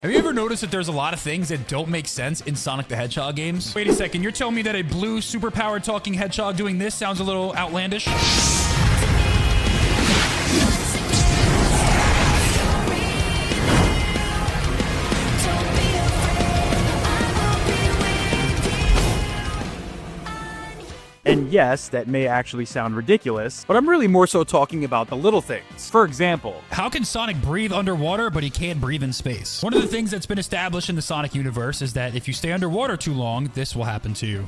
Have you ever noticed that there's a lot of things that don't make sense in Sonic the Hedgehog games? Wait a second, you're telling me that a blue superpowered talking hedgehog doing this sounds a little outlandish? And yes, that may actually sound ridiculous, but I'm really more so talking about the little things. For example, how can Sonic breathe underwater, but he can't breathe in space? One of the things that's been established in the Sonic universe is that if you stay underwater too long, this will happen to you.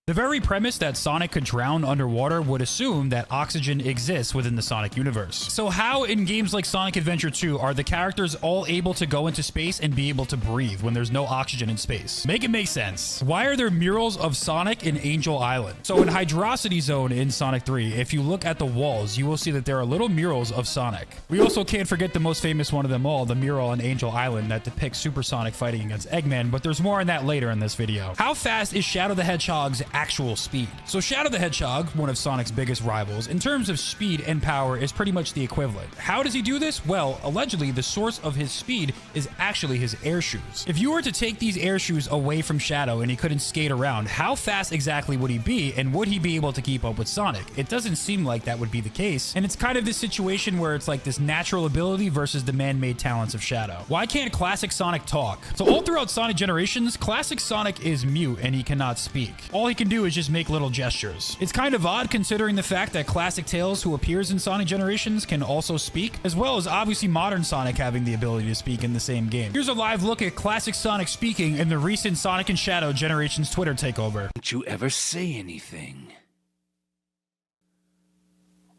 The very premise that Sonic could drown underwater would assume that oxygen exists within the Sonic universe. So how in games like Sonic Adventure 2 are the characters all able to go into space and be able to breathe when there's no oxygen in space? Make it make sense. Why are there murals of Sonic in Angel Island? So in Hydrocity Zone in Sonic 3, if you look at the walls, you will see that there are little murals of Sonic. We also can't forget the most famous one of them all, the mural on Angel Island that depicts Super Sonic fighting against Eggman, but there's more on that later in this video. How fast is Shadow the Hedgehog's actual speed? So Shadow the Hedgehog, one of Sonic's biggest rivals, in terms of speed and power is pretty much the equivalent. How does he do this? Well, allegedly the source of his speed is actually his air shoes. If you were to take these air shoes away from Shadow and he couldn't skate around, how fast exactly would he be, and would he be able to keep up with Sonic? It doesn't seem like that would be the case, and it's kind of this situation where it's like this natural ability versus the man-made talents of Shadow. Why can't classic Sonic talk? So all throughout Sonic Generations, classic Sonic is mute and he cannot speak. All he can do is just make little gestures. It's kind of odd considering the fact that classic Tails, who appears in Sonic Generations, can also speak, as well as obviously modern Sonic having the ability to speak in the same game. Here's a live look at classic Sonic speaking in the recent Sonic and Shadow Generations Twitter takeover. Don't you ever say anything?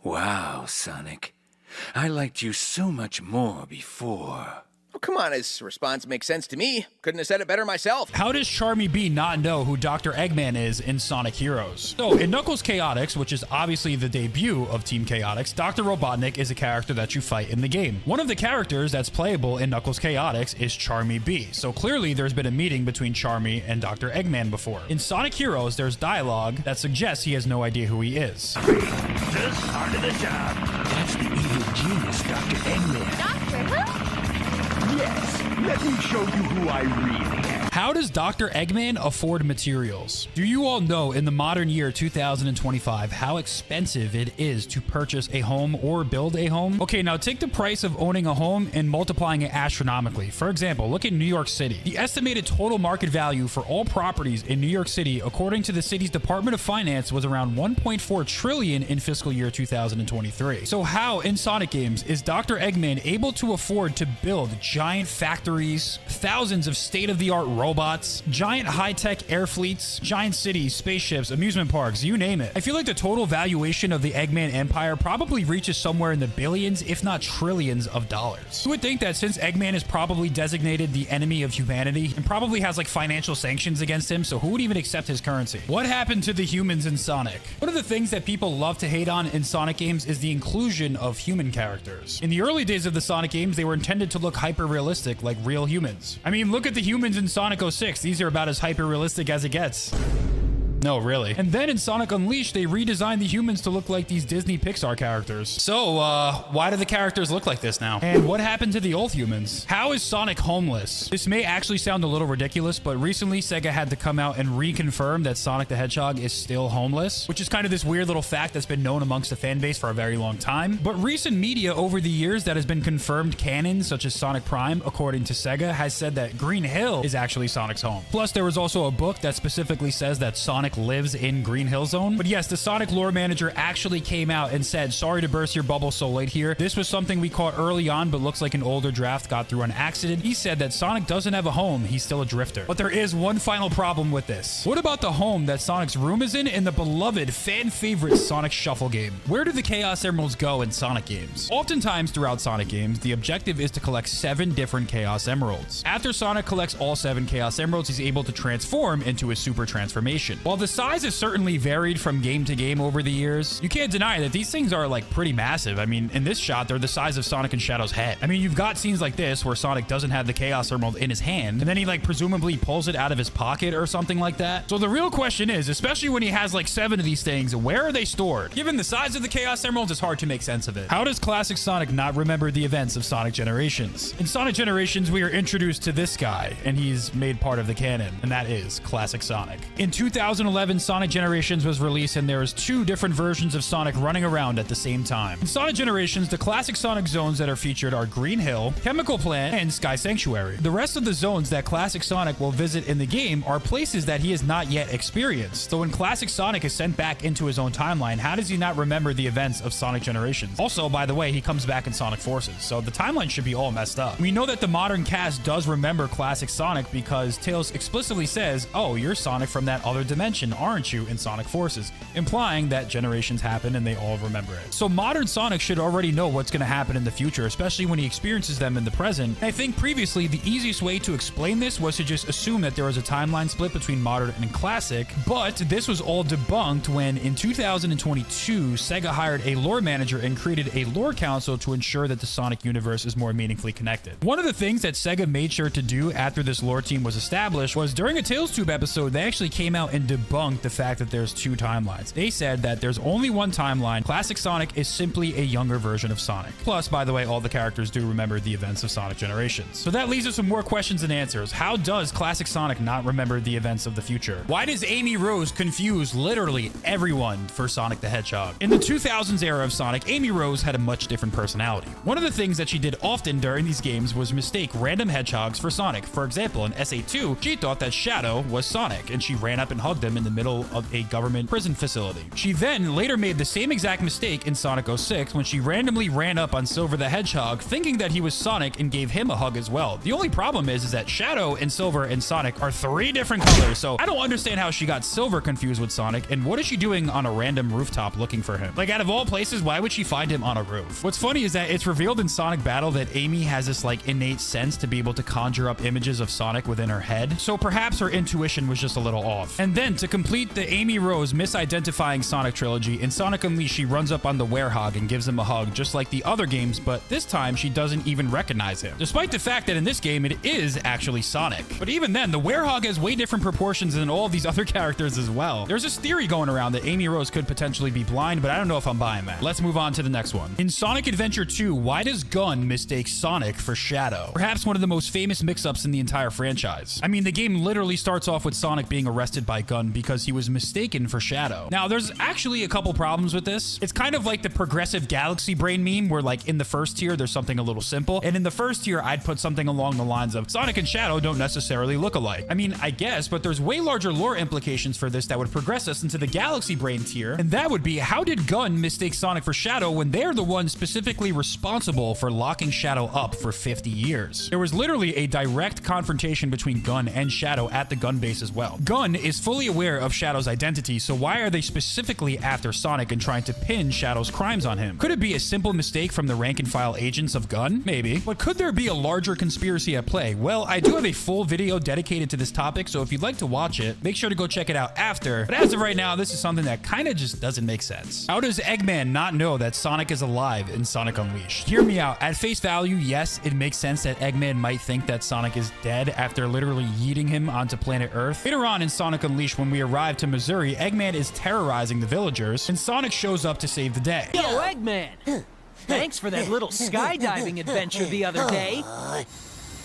Wow, Sonic. I liked you so much more before. Oh, come on, his response makes sense to me. Couldn't have said it better myself. How does Charmy B not know who Dr. Eggman is in Sonic Heroes? So, in Knuckles Chaotix, which is obviously the debut of Team Chaotix, Dr. Robotnik is a character that you fight in the game. One of the characters that's playable in Knuckles Chaotix is Charmy B, so clearly there's been a meeting between Charmy and Dr. Eggman before. In Sonic Heroes, there's dialogue that suggests he has no idea who he is. Just part of the job. That's the evil genius, Dr. Eggman. Doctor who? Yes, let me show you who I really am. How does Dr. Eggman afford materials? Do you all know in the modern year 2025 how expensive it is to purchase a home or build a home? Okay, now take the price of owning a home and multiplying it astronomically. For example, look at New York City. The estimated total market value for all properties in New York City, according to the city's Department of Finance, was around 1.4 trillion in fiscal year 2023. So how in Sonic games is Dr. Eggman able to afford to build giant factories, thousands of state-of-the-art robots, giant high-tech air fleets, giant cities, spaceships, amusement parks, you name it? I feel like the total valuation of the Eggman Empire probably reaches somewhere in the billions, if not trillions of dollars. You would think that since Eggman is probably designated the enemy of humanity and probably has like financial sanctions against him, so who would even accept his currency? What happened to the humans in Sonic? One of the things that people love to hate on in Sonic games is the inclusion of human characters. In the early days of the Sonic games, they were intended to look hyper-realistic like real humans. I mean, look at the humans in Sonic 06. These are about as hyper-realistic as it gets. No, really. And then in Sonic Unleashed, they redesigned the humans to look like these Disney Pixar characters. So, why do the characters look like this now? And what happened to the old humans? How is Sonic homeless? This may actually sound a little ridiculous, but recently Sega had to come out and reconfirm that Sonic the Hedgehog is still homeless, which is kind of this weird little fact that's been known amongst the fan base for a very long time. But recent media over the years that has been confirmed canon, such as Sonic Prime, according to Sega, has said that Green Hill is actually Sonic's home. Plus, there was also a book that specifically says that Sonic lives in Green Hill Zone. But yes, the Sonic lore manager actually came out and said, sorry to burst your bubble so late here. This was something we caught early on, but looks like an older draft got through an accident. He said that Sonic doesn't have a home. He's still a drifter. But there is one final problem with this. What about the home that Sonic's room is in the beloved fan favorite Sonic Shuffle game? Where do the Chaos Emeralds go in Sonic games? Oftentimes throughout Sonic games, the objective is to collect 7 different Chaos Emeralds. After Sonic collects all 7 Chaos Emeralds, he's able to transform into a super transformation. While the size has certainly varied from game to game over the years, you can't deny that these things are like pretty massive. I mean, in this shot, they're the size of Sonic and Shadow's head. I mean, you've got scenes like this where Sonic doesn't have the Chaos Emerald in his hand, and then he like presumably pulls it out of his pocket or something like that. So the real question is, especially when he has like 7 of these things, where are they stored? Given the size of the Chaos Emeralds, it's hard to make sense of it. How does classic Sonic not remember the events of Sonic Generations? In Sonic Generations, we are introduced to this guy, and he's made part of the canon, and that is classic Sonic. In 2011, Sonic Generations was released, and there was 2 different versions of Sonic running around at the same time. In Sonic Generations, the classic Sonic zones that are featured are Green Hill, Chemical Plant, and Sky Sanctuary. The rest of the zones that classic Sonic will visit in the game are places that he has not yet experienced. So when classic Sonic is sent back into his own timeline, how does he not remember the events of Sonic Generations? Also, by the way, he comes back in Sonic Forces, so the timeline should be all messed up. We know that the modern cast does remember classic Sonic because Tails explicitly says, "Oh, you're Sonic from that other dimension, aren't you?" in Sonic Forces, implying that generations happen and they all remember it. So modern Sonic should already know what's going to happen in the future, especially when he experiences them in the present. And I think previously the easiest way to explain this was to just assume that there was a timeline split between modern and classic, but this was all debunked when in 2022 Sega hired a lore manager and created a lore council to ensure that the Sonic universe is more meaningfully connected. One of the things that Sega made sure to do after this lore team was established was during a Tales Tube episode, they actually came out and debunked the fact that there's 2 timelines. They said that there's only one timeline. Classic Sonic is simply a younger version of Sonic. Plus, by the way, all the characters do remember the events of Sonic Generations. So that leaves us with more questions and answers. How does classic Sonic not remember the events of the future? Why does Amy Rose confuse literally everyone for Sonic the Hedgehog? In the 2000s era of Sonic, Amy Rose had a much different personality. One of the things that she did often during these games was mistake random hedgehogs for Sonic. For example, in SA2, she thought that Shadow was Sonic, and she ran up and hugged him in the middle of a government prison facility. She then later made the same exact mistake in Sonic 06 when she randomly ran up on Silver the Hedgehog, thinking that he was Sonic, and gave him a hug as well. The only problem is that Shadow and Silver and Sonic are 3 different colors, so I don't understand how she got Silver confused with Sonic, and what is she doing on a random rooftop looking for him? Like, out of all places, why would she find him on a roof? What's funny is that it's revealed in Sonic Battle that Amy has this like innate sense to be able to conjure up images of Sonic within her head, so perhaps her intuition was just a little off. And then to complete the Amy Rose misidentifying Sonic trilogy, in Sonic Unleashed she runs up on the Werehog and gives him a hug just like the other games, but this time she doesn't even recognize him, despite the fact that in this game it is actually Sonic. But even then, the Werehog has way different proportions than all of these other characters as well. There's this theory going around that Amy Rose could potentially be blind, but I don't know if I'm buying that. Let's move on to the next one. In Sonic Adventure 2, why does Gun mistake Sonic for Shadow? Perhaps one of the most famous mix-ups in the entire franchise. I mean, the game literally starts off with Sonic being arrested by Gun because he was mistaken for Shadow. Now, there's actually a couple problems with this. It's kind of like the progressive galaxy brain meme where like in the first tier, there's something a little simple. And in the first tier, I'd put something along the lines of Sonic and Shadow don't necessarily look alike. I mean, I guess, but there's way larger lore implications for this that would progress us into the galaxy brain tier. And that would be, how did Gun mistake Sonic for Shadow when they're the ones specifically responsible for locking Shadow up for 50 years? There was literally a direct confrontation between Gun and Shadow at the Gun base as well. Gun is fully aware of Shadow's identity, so why are they specifically after Sonic and trying to pin Shadow's crimes on him? Could it be a simple mistake from the rank and file agents of Gun? Maybe. But could there be a larger conspiracy at play? Well, I do have a full video dedicated to this topic, so if you'd like to watch it, make sure to go check it out after. But as of right now, this is something that kind of just doesn't make sense. How does Eggman not know that Sonic is alive in Sonic Unleashed? Hear me out. At face value, yes, it makes sense that Eggman might think that Sonic is dead after literally yeeting him onto planet Earth. Later on in Sonic Unleashed, when we arrive to Missouri, Eggman is terrorizing the villagers, and Sonic shows up to save the day. Yo, Eggman! Thanks for that little skydiving adventure the other day.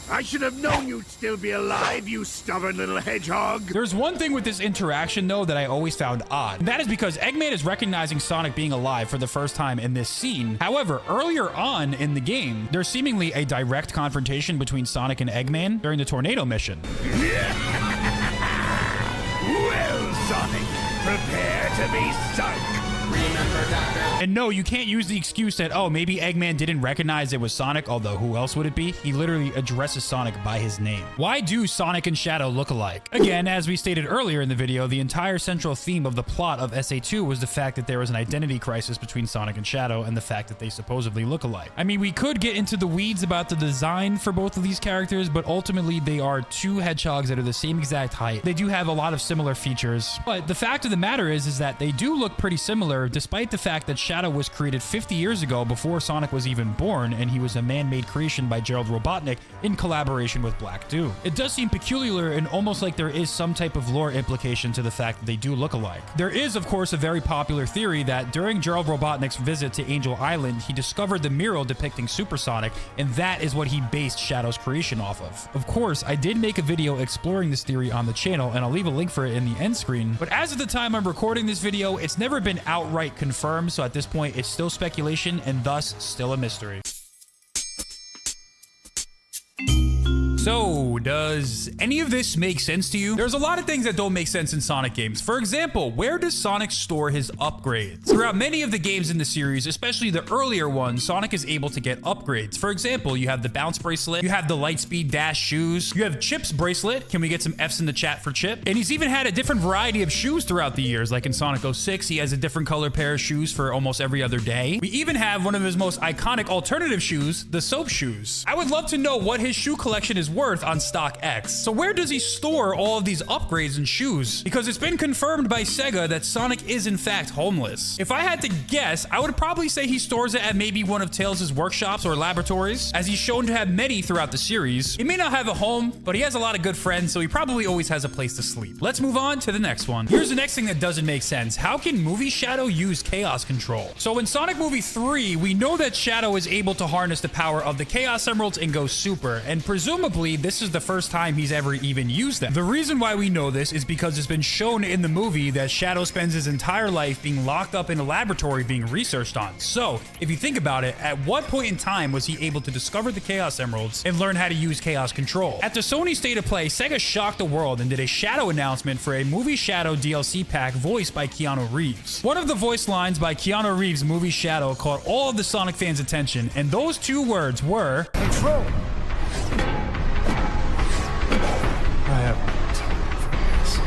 I should have known you'd still be alive, you stubborn little hedgehog. There's one thing with this interaction, though, that I always found odd. And that is because Eggman is recognizing Sonic being alive for the first time in this scene. However, earlier on in the game, there's seemingly a direct confrontation between Sonic and Eggman during the tornado mission. Well, Sonic, prepare to be sunk. And no, you can't use the excuse that, oh, maybe Eggman didn't recognize it was Sonic, although who else would it be? He literally addresses Sonic by his name. Why do Sonic and Shadow look alike? Again, as we stated earlier in the video, the entire central theme of the plot of SA2 was the fact that there was an identity crisis between Sonic and Shadow and the fact that they supposedly look alike. I mean, we could get into the weeds about the design for both of these characters, but ultimately they are two hedgehogs that are the same exact height. They do have a lot of similar features, but the fact of the matter is that they do look pretty similar, despite the fact that Shadow was created 50 years ago before Sonic was even born, and he was a man-made creation by Gerald Robotnik in collaboration with Black Doom. It does seem peculiar and almost like there is some type of lore implication to the fact that they do look alike. There is, of course, a very popular theory that during Gerald Robotnik's visit to Angel Island, he discovered the mural depicting Super Sonic, and that is what he based Shadow's creation off of. Of course, I did make a video exploring this theory on the channel, and I'll leave a link for it in the end screen, but as of the time I'm recording this video, it's never been outright confirmed, so at this point, it's still speculation and thus still a mystery. So, does any of this make sense to you? There's a lot of things that don't make sense in Sonic games. For example, where does Sonic store his upgrades? Throughout many of the games in the series, especially the earlier ones, Sonic is able to get upgrades. For example, you have the bounce bracelet, you have the Lightspeed Dash shoes, you have Chip's bracelet. Can we get some F's in the chat for Chip? And he's even had a different variety of shoes throughout the years. Like in Sonic 06, he has a different color pair of shoes for almost every other day. We even have one of his most iconic alternative shoes, the soap shoes. I would love to know what his shoe collection is worth on StockX. So where does he store all of these upgrades and shoes? Because it's been confirmed by Sega that Sonic is in fact homeless. If I had to guess, I would probably say he stores it at maybe one of Tails' workshops or laboratories, as he's shown to have many throughout the series. He may not have a home, but he has a lot of good friends, so he probably always has a place to sleep. Let's move on to the next one. Here's the next thing that doesn't make sense. How can Movie Shadow use Chaos Control? So in Sonic Movie 3, we know that Shadow is able to harness the power of the Chaos Emeralds and go super, and presumably this is the first time he's ever even used them. The reason why we know this is because it's been shown in the movie that Shadow spends his entire life being locked up in a laboratory being researched on. So, if you think about it, at what point in time was he able to discover the Chaos Emeralds and learn how to use Chaos Control? At the Sony State of Play, Sega shocked the world and did a Shadow announcement for a Movie Shadow DLC pack voiced by Keanu Reeves. One of the voice lines by Keanu Reeves' Movie Shadow caught all of the Sonic fans' attention, and those two words were control. I have no time for this.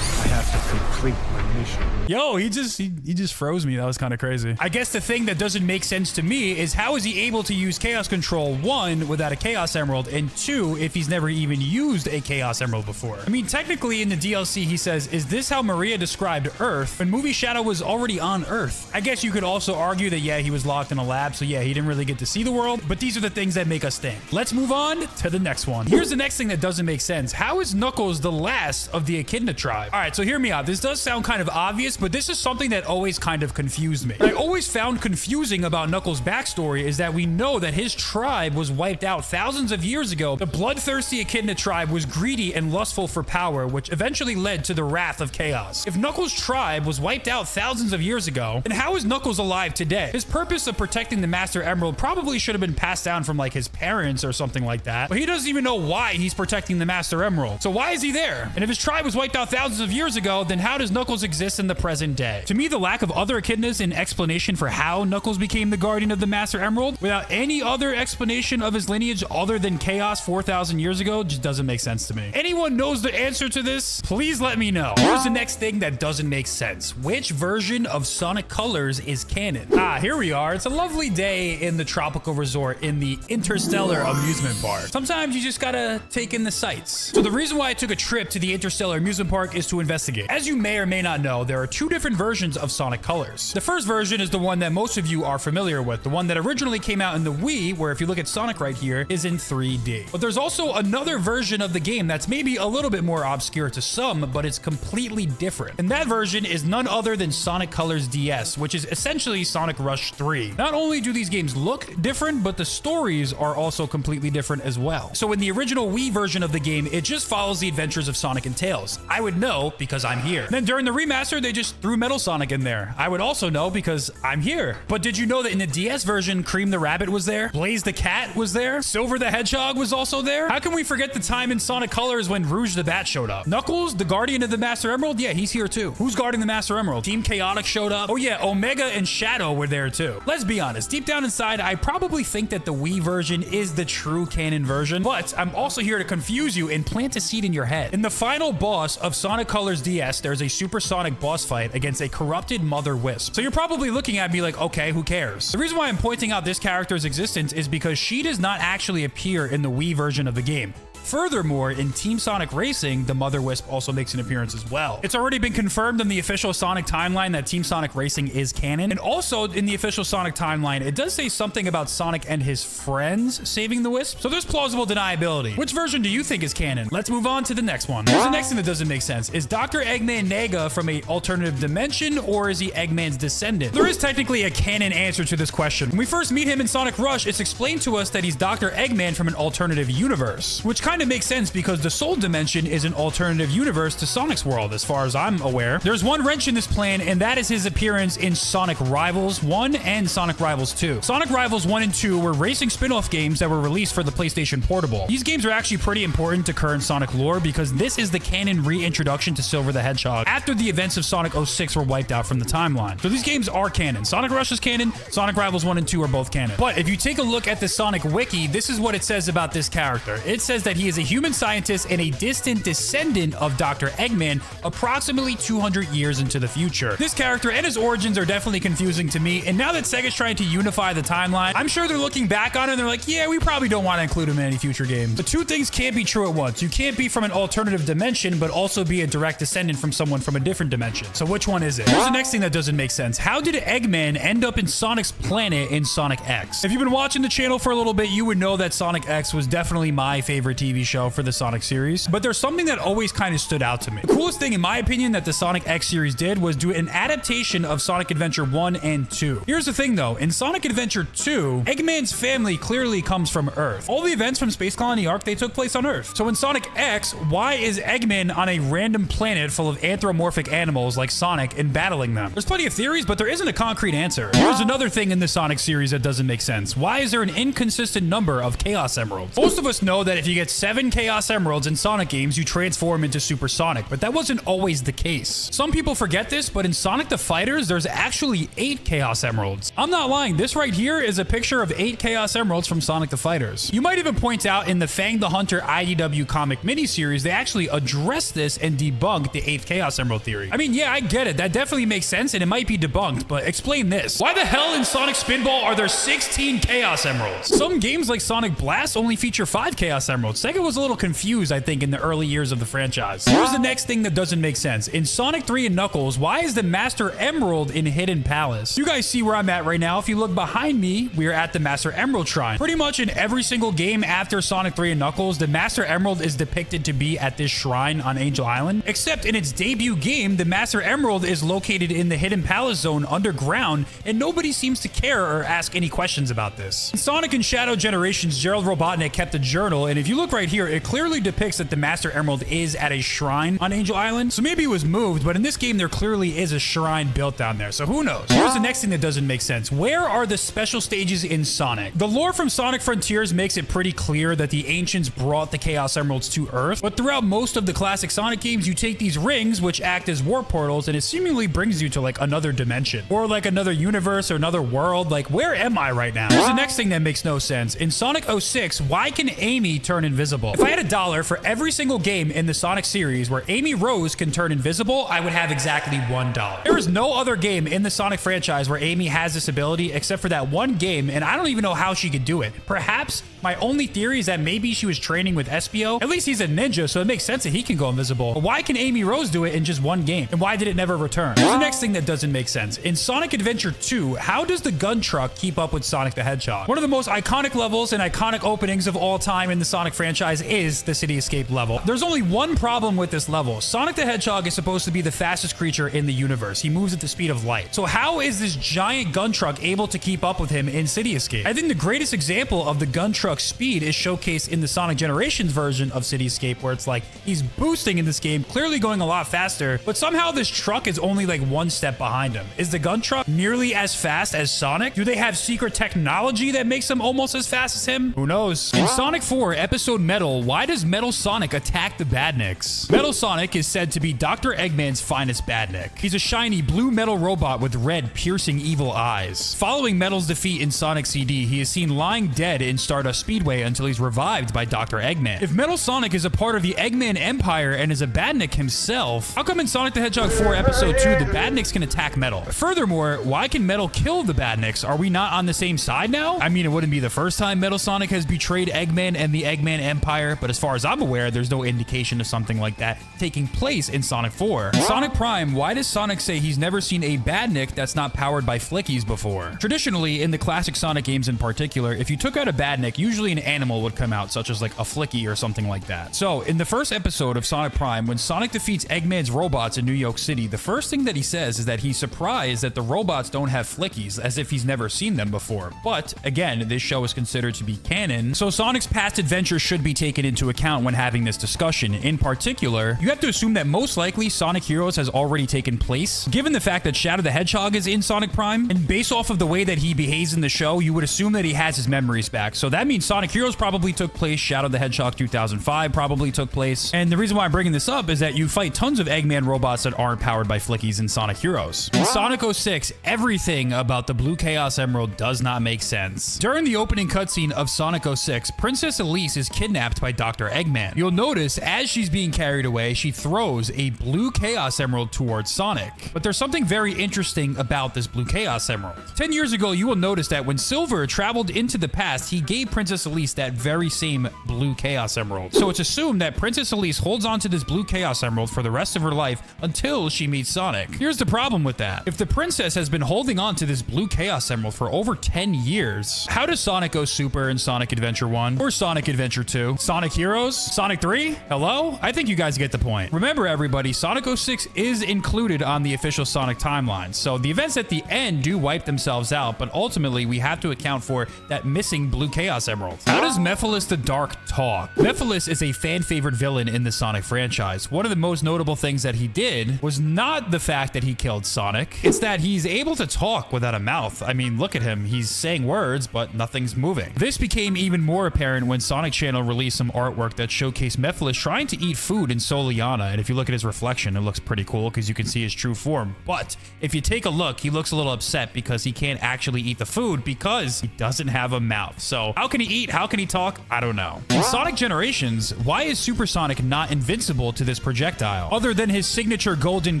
I have to complete my mission. Yo, he just froze me. That was kind of crazy. I guess the thing that doesn't make sense to me is how is he able to use Chaos Control, 1, without a Chaos Emerald, and 2, if he's never even used a Chaos Emerald before? I mean, technically in the DLC, he says, is this how Maria described Earth when Movie Shadow was already on Earth? I guess you could also argue that, yeah, he was locked in a lab, so yeah, he didn't really get to see the world, but these are the things that make us think. Let's move on to the next one. Here's the next thing that doesn't make sense. How is Knuckles the last of the Echidna tribe? All right, so hear me out. This does sound kind of obvious, but this is something that always kind of confused me. What I always found confusing about Knuckles' backstory is that we know that his tribe was wiped out thousands of years ago. The bloodthirsty Echidna tribe was greedy and lustful for power, which eventually led to the wrath of Chaos. If Knuckles' tribe was wiped out thousands of years ago, then how is Knuckles alive today? His purpose of protecting the Master Emerald probably should have been passed down from like his parents or something like that, but he doesn't even know why he's protecting the Master Emerald. So why is he there? And if his tribe was wiped out thousands of years ago, then how does Knuckles exist in the present day? To me, the lack of other echidnas in explanation for how Knuckles became the guardian of the Master Emerald without any other explanation of his lineage other than Chaos 4,000 years ago just doesn't make sense to me. Anyone knows the answer to this? Please let me know. Here's the next thing that doesn't make sense. Which version of Sonic Colors is canon? Here we are. It's a lovely day in the tropical resort in the Interstellar amusement park. Sometimes you just gotta take in the sights. So the reason why I took a trip to the Interstellar amusement park is to investigate. As you may or may not know, there are two different versions of Sonic Colors. The first version is the one that most of you are familiar with, the one that originally came out in the Wii, where if you look at Sonic right here, is in 3D. But there's also another version of the game that's maybe a little bit more obscure to some, but it's completely different. And that version is none other than Sonic Colors DS, which is essentially Sonic Rush 3. Not only do these games look different, but the stories are also completely different as well. So in the original Wii version of the game, it just follows the adventures of Sonic and Tails. I would know because I'm here. Then during the remaster remaster, they just threw Metal Sonic in there. I would also know because I'm here. But did you know that in the DS version, Cream the Rabbit was there? Blaze the Cat was there? Silver the Hedgehog was also there? How can we forget the time in Sonic Colors when Rouge the Bat showed up? Knuckles, the Guardian of the Master Emerald? Yeah, he's here too. Who's guarding the Master Emerald? Team Chaotic showed up. Oh yeah, Omega and Shadow were there too. Let's be honest, deep down inside, I probably think that the Wii version is the true canon version, but I'm also here to confuse you and plant a seed in your head. In the final boss of Sonic Colors DS, there's a supersonic boss fight against a corrupted Mother Wisp. So you're probably looking at me like, okay, who cares? The reason why I'm pointing out this character's existence is because she does not actually appear in the Wii version of the game. Furthermore, in Team Sonic Racing, the Mother Wisp also makes an appearance as well. It's already been confirmed in the official Sonic timeline that Team Sonic Racing is canon. And also in the official Sonic timeline, it does say something about Sonic and his friends saving the Wisp. So there's plausible deniability. Which version do you think is canon? Let's move on to the next one. Here's the next thing that doesn't make sense. Is Dr. Eggman Nega from an alternative dimension, or is he Eggman's descendant? There is technically a canon answer to this question. When we first meet him in Sonic Rush, it's explained to us that he's Dr. Eggman from an alternative universe, which kind of makes sense because the Soul Dimension is an alternative universe to Sonic's world, as far as I'm aware. There's one wrench in this plan, and that is his appearance in Sonic Rivals 1 and Sonic Rivals 2. Sonic Rivals 1 and 2 were racing spin-off games that were released for the PlayStation Portable. These games are actually pretty important to current Sonic lore because this is the canon reintroduction to Silver the Hedgehog after the events of Sonic 06 were wiped out from the timeline. So these games are canon. Sonic Rush is canon, Sonic Rivals 1 and 2 are both canon. But if you take a look at the Sonic Wiki, this is what it says about this character. It says that he is a human scientist and a distant descendant of Dr. Eggman approximately 200 years into the future. This character and his origins are definitely confusing to me, and now that Sega's trying to unify the timeline, I'm sure they're looking back on it and they're like, yeah, we probably don't want to include him in any future games. The two things can't be true at once. You can't be from an alternative dimension, but also be a direct descendant from someone from a different dimension. So which one is it? Here's the next thing that doesn't make sense. How did Eggman end up in Sonic's planet in Sonic X? If you've been watching the channel for a little bit, you would know that Sonic X was definitely my favorite TV show for the Sonic series, but there's something that always kind of stood out to me. The coolest thing, in my opinion, that the Sonic X series did was do an adaptation of Sonic Adventure 1 and 2. Here's the thing though, in Sonic Adventure 2, Eggman's family clearly comes from Earth. All the events from Space Colony Arc, they took place on Earth. So in Sonic X, why is Eggman on a random planet full of anthropomorphic animals like Sonic and battling them? There's plenty of theories, but there isn't a concrete answer. Here's another thing in the Sonic series that doesn't make sense. Why is there an inconsistent number of Chaos Emeralds? Most of us know that if you get 7 Chaos Emeralds in Sonic games, you transform into Super Sonic, but that wasn't always the case. Some people forget this, but in Sonic the Fighters, there's actually 8 Chaos Emeralds. I'm not lying. This right here is a picture of 8 Chaos Emeralds from Sonic the Fighters. You might even point out in the Fang the Hunter IDW comic miniseries, they actually address this and debunk the 8th Chaos Emerald theory. I mean, yeah, I get it. That definitely makes sense, and it might be debunked, but explain this. Why the hell in Sonic Spinball are there 16 Chaos Emeralds? Some games like Sonic Blast only feature 5 Chaos Emeralds. Sega was a little confused, I think, in the early years of the franchise. Here's the next thing that doesn't make sense. In Sonic 3 and Knuckles, why is the Master Emerald in Hidden Palace? You guys see where I'm at right now. If you look behind me, we are at the Master Emerald Shrine. Pretty much in every single game after Sonic 3 and Knuckles, the Master Emerald is depicted to be at this shrine on Angel Island. Except in its debut game, the Master Emerald is located in the Hidden Palace zone underground, and nobody seems to care or ask any questions about this. In Sonic and Shadow Generations, Gerald Robotnik kept a journal, and if you look right here, it clearly depicts that the Master Emerald is at a shrine on Angel Island. So maybe it was moved, but in this game, there clearly is a shrine built down there. So who knows? Here's the next thing that doesn't make sense. Where are the special stages in Sonic? The lore from Sonic Frontiers makes it pretty clear that the ancients brought the Chaos Emeralds to Earth, but throughout most of the classic Sonic games, you take these rings, which act as warp portals, and it seemingly brings you to like another dimension or like another universe or another world. Like, where am I right now? Here's the next thing that makes no sense. In Sonic 06, why can Amy turn invisible? If I had $1 for every single game in the Sonic series where Amy Rose can turn invisible, I would have exactly $1. There is no other game in the Sonic franchise where Amy has this ability except for that one game, and I don't even know how she could do it. Perhaps my only theory is that maybe she was training with Espio. At least he's a ninja, so it makes sense that he can go invisible. But why can Amy Rose do it in just one game? And why did it never return? Here's the next thing that doesn't make sense. In Sonic Adventure 2, how does the gun truck keep up with Sonic the Hedgehog? One of the most iconic levels and iconic openings of all time in the Sonic franchise franchise is the City Escape level. There's only one problem with this level. Sonic the Hedgehog is supposed to be the fastest creature in the universe. He moves at the speed of light. So how is this giant gun truck able to keep up with him in City Escape? I think the greatest example of the gun truck's speed is showcased in the Sonic Generations version of City Escape, where it's like he's boosting in this game, clearly going a lot faster, but somehow this truck is only like one step behind him. Is the gun truck nearly as fast as Sonic? Do they have secret technology that makes them almost as fast as him? Who knows? In Sonic 4 Episode Metal, why does Metal Sonic attack the Badniks? Metal Sonic is said to be Dr. Eggman's finest Badnik. He's a shiny blue metal robot with red, piercing evil eyes. Following Metal's defeat in Sonic CD, he is seen lying dead in Stardust Speedway until he's revived by Dr. Eggman. If Metal Sonic is a part of the Eggman Empire and is a Badnik himself, how come in Sonic the Hedgehog 4 Episode 2 the Badniks can attack Metal? Furthermore, why can Metal kill the Badniks? Are we not on the same side now? I mean, it wouldn't be the first time Metal Sonic has betrayed Eggman and the Eggman Empire, but as far as I'm aware, there's no indication of something like that taking place in Sonic 4. Sonic Prime, why does Sonic say he's never seen a Badnik that's not powered by flickies before? Traditionally, in the classic Sonic games in particular, if you took out a Badnik, usually an animal would come out, such as like a flicky or something like that. So, in the first episode of Sonic Prime, when Sonic defeats Eggman's robots in New York City, the first thing that he says is that he's surprised that the robots don't have flickies, as if he's never seen them before. But, again, this show is considered to be canon, so Sonic's past adventures should be taken into account when having this discussion. In particular, you have to assume that most likely Sonic Heroes has already taken place, given the fact that Shadow the Hedgehog is in Sonic Prime, and based off of the way that he behaves in the show, you would assume that he has his memories back. So that means Sonic Heroes probably took place, Shadow the Hedgehog 2005 probably took place, and the reason why I'm bringing this up is that you fight tons of Eggman robots that aren't powered by flickies in Sonic Heroes. In Sonic 06, everything about the Blue Chaos Emerald does not make sense. During the opening cutscene of Sonic 06, Princess Elise is kidnapped by Dr. Eggman. You'll notice as she's being carried away, she throws a Blue Chaos Emerald towards Sonic. But there's something very interesting about this Blue Chaos Emerald. 10 years ago, you will notice that when Silver traveled into the past, he gave Princess Elise that very same Blue Chaos Emerald. So it's assumed that Princess Elise holds onto this Blue Chaos Emerald for the rest of her life until she meets Sonic. Here's the problem with that. If the princess has been holding on to this Blue Chaos Emerald for over 10 years, how does Sonic go super in Sonic Adventure 1 or Sonic Adventure 2? Sonic Heroes? Sonic 3? Hello? I think you guys get the point. Remember everybody, Sonic 06 is included on the official Sonic timeline. So the events at the end do wipe themselves out, but ultimately we have to account for that missing Blue Chaos Emerald. How does Mephiles the Dark talk? Mephiles is a fan favorite villain in the Sonic franchise. One of the most notable things that he did was not the fact that he killed Sonic. It's that he's able to talk without a mouth. I mean, look at him. He's saying words, but nothing's moving. This became even more apparent when Sonic Channel released some artwork that showcased Mephiles trying to eat food in Soliana. And if you look at his reflection, it looks pretty cool because you can see his true form. But if you take a look, he looks a little upset because he can't actually eat the food because he doesn't have a mouth. So how can he eat? How can he talk? I don't know. In Sonic Generations, why is Super Sonic not invincible to this projectile? Other than his signature golden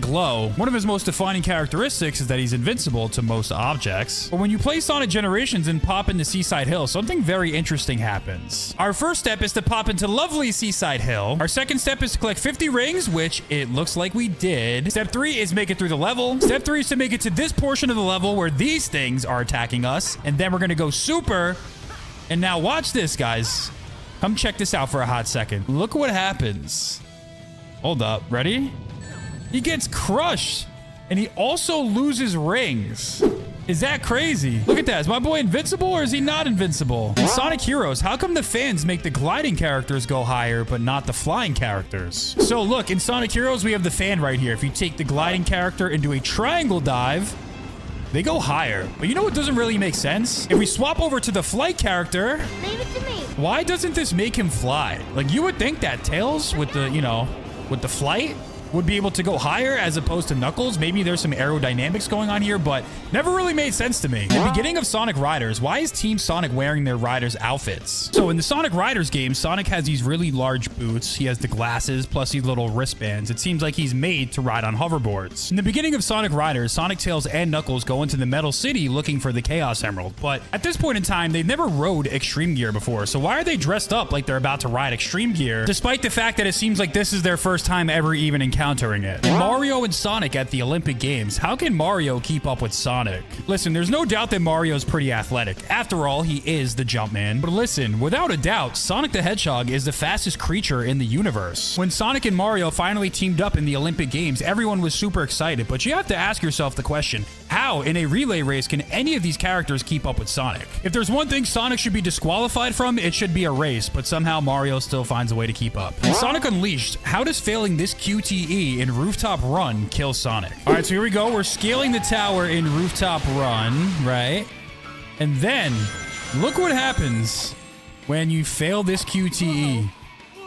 glow, one of his most defining characteristics is that he's invincible to most objects. But when you play Sonic Generations and pop into Seaside Hill, something very interesting happens. Our first step is to pop into lovely Seaside Hill. Our second step is to collect 50 rings, which it looks like we did. Step 3 is make it through the level. Step 3 is to make it to this portion of the level where these things are attacking us. And then we're going to go super. And now watch this, guys. Come check this out for a hot second. Look what happens. Hold up. Ready? He gets crushed. And he also loses rings. Is that crazy? Look at that. Is my boy invincible or is he not invincible? In Sonic Heroes, how come the fans make the gliding characters go higher but not the flying characters? So look, in Sonic Heroes, we have the fan right here. If you take the gliding character and do a triangle dive, they go higher. But you know what doesn't really make sense? If we swap over to the flight character, Leave it to me. why doesn't this make him fly? Like, you would think that Tails with the, you know, with the flight would be able to go higher as opposed to Knuckles. Maybe there's some aerodynamics going on here, but never really made sense to me. In the beginning of Sonic Riders, why is Team Sonic wearing their Riders outfits? So in the Sonic Riders game, Sonic has these really large boots. He has the glasses plus these little wristbands. It seems like he's made to ride on hoverboards. In the beginning of Sonic Riders, Sonic, Tails, and Knuckles go into the Metal City looking for the Chaos Emerald. But at this point in time, they've never rode Extreme Gear before. So why are they dressed up like they're about to ride Extreme Gear, despite the fact that it seems like this is their first time ever even encountering countering it. Mario and Sonic at the Olympic Games. How can Mario keep up with Sonic? Listen, there's no doubt that Mario's pretty athletic. After all, he is the Jumpman. But listen, without a doubt, Sonic the Hedgehog is the fastest creature in the universe. When Sonic and Mario finally teamed up in the Olympic Games, everyone was super excited, but you have to ask yourself the question, how in a relay race can any of these characters keep up with Sonic? If there's one thing Sonic should be disqualified from, it should be a race, but somehow Mario still finds a way to keep up. In Sonic Unleashed, how does failing this QTE in Rooftop Run kill Sonic? All right, so here we go. We're scaling the tower in Rooftop Run, right? And then, look what happens when you fail this QTE.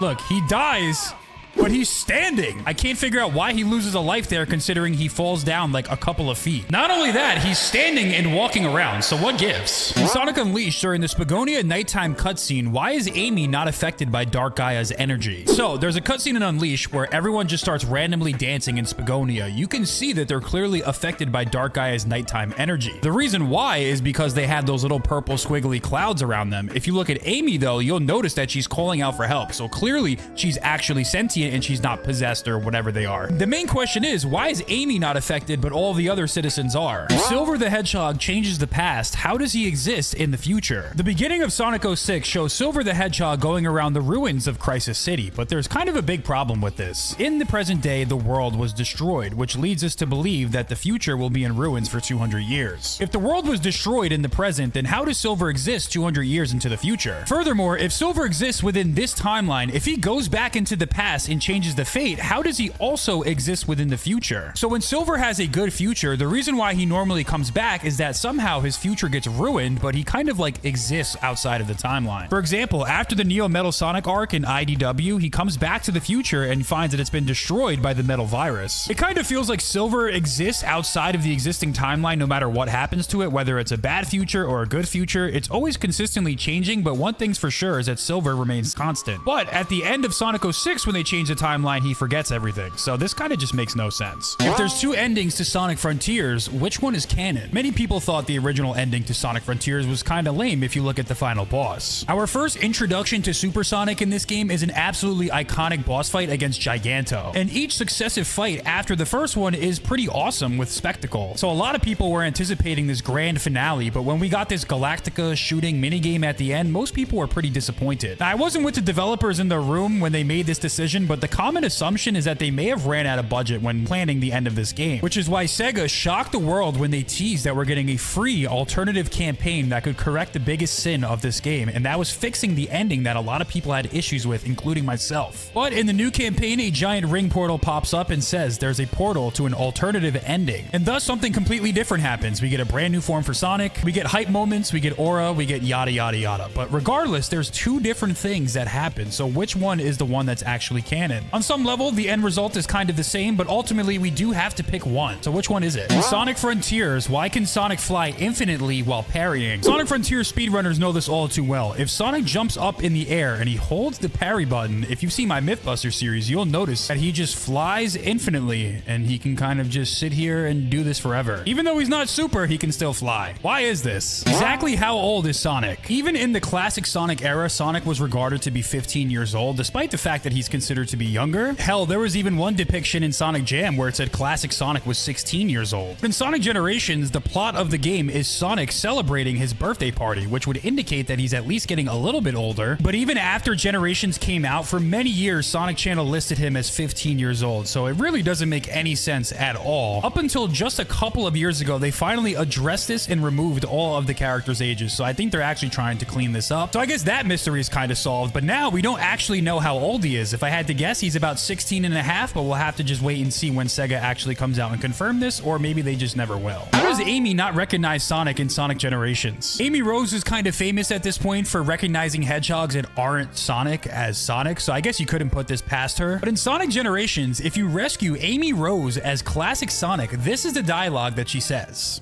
Look, he dies, but he's standing. I can't figure out why he loses a life there considering he falls down like a couple of feet. Not only that, he's standing and walking around, so what gives? In Sonic Unleashed, during the Spagonia nighttime cutscene, why is Amy not affected by Dark Gaia's energy? So, there's a cutscene in Unleashed where everyone just starts randomly dancing in Spagonia. You can see that they're clearly affected by Dark Gaia's nighttime energy. The reason why is because they had those little purple squiggly clouds around them. If you look at Amy though, you'll notice that she's calling out for help, so clearly she's actually sentient and she's not possessed or whatever they are. The main question is, why is Amy not affected but all the other citizens are? If Silver the Hedgehog changes the past, how does he exist in the future? The beginning of Sonic 06 shows Silver the Hedgehog going around the ruins of Crisis City, but there's kind of a big problem with this. In the present day, the world was destroyed, which leads us to believe that the future will be in ruins for 200 years. If the world was destroyed in the present, then how does Silver exist 200 years into the future? Furthermore, if Silver exists within this timeline, if he goes back into the past and changes the fate, how does he also exist within the future? So when Silver has a good future, the reason why he normally comes back is that somehow his future gets ruined, but he kind of like exists outside of the timeline. For example, after the Neo Metal Sonic arc in IDW, he comes back to the future and finds that it's been destroyed by the metal virus. It kind of feels like Silver exists outside of the existing timeline no matter what happens to it, whether it's a bad future or a good future. It's always consistently changing, but one thing's for sure is that Silver remains constant. But at the end of Sonic 06, when they change the timeline, he forgets everything, so this kind of just makes no sense. If there's two endings to Sonic Frontiers, which one is canon? Many people thought the original ending to Sonic Frontiers was kind of lame if you look at the final boss. Our first introduction to Super Sonic in this game is an absolutely iconic boss fight against Giganto, and each successive fight after the first one is pretty awesome with spectacle. So a lot of people were anticipating this grand finale, but when we got this Galactica shooting minigame at the end, most people were pretty disappointed. Now, I wasn't with the developers in the room when they made this decision, but the common assumption is that they may have ran out of budget when planning the end of this game, which is why Sega shocked the world when they teased that we're getting a free alternative campaign that could correct the biggest sin of this game, and that was fixing the ending that a lot of people had issues with, including myself. But in the new campaign, a giant ring portal pops up and says there's a portal to an alternative ending, and thus something completely different happens. We get a brand new form for Sonic, we get hype moments, we get aura, we get yada yada yada. But regardless, there's two different things that happen, so which one is the one that's actually canon? On some level, the end result is kind of the same, but ultimately we do have to pick one. So which one is it? Sonic Frontiers. Why can Sonic fly infinitely while parrying? Sonic Frontiers speedrunners know this all too well. If Sonic jumps up in the air and he holds the parry button, if you've seen my Mythbuster series, you'll notice that he just flies infinitely and he can kind of just sit here and do this forever. Even though he's not super, he can still fly. Why is this? Exactly how old is Sonic? Even in the classic Sonic era, Sonic was regarded to be 15 years old, despite the fact that he's considered to be younger. Hell, there was even one depiction in Sonic Jam where it said classic Sonic was 16 years old. In Sonic Generations, the plot of the game is Sonic celebrating his birthday party, which would indicate that he's at least getting a little bit older. But even after Generations came out, for many years, Sonic Channel listed him as 15 years old, so it really doesn't make any sense at all. Up until just a couple of years ago, they finally addressed this and removed all of the characters' ages, so I think they're actually trying to clean this up. So I guess that mystery is kind of solved, but now we don't actually know how old he is. If I had to guess, he's about 16 and a half, but we'll have to just wait and see when Sega actually comes out and confirm this, or maybe they just never will. How does Amy not recognize Sonic in Sonic Generations? Amy Rose is kind of famous at this point for recognizing hedgehogs that aren't Sonic as Sonic, so I guess you couldn't put this past her. But in Sonic Generations, if you rescue Amy Rose as classic Sonic, this is the dialogue that she says.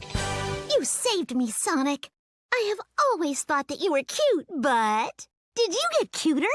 You saved me, Sonic. I have always thought that you were cute, but did you get cuter?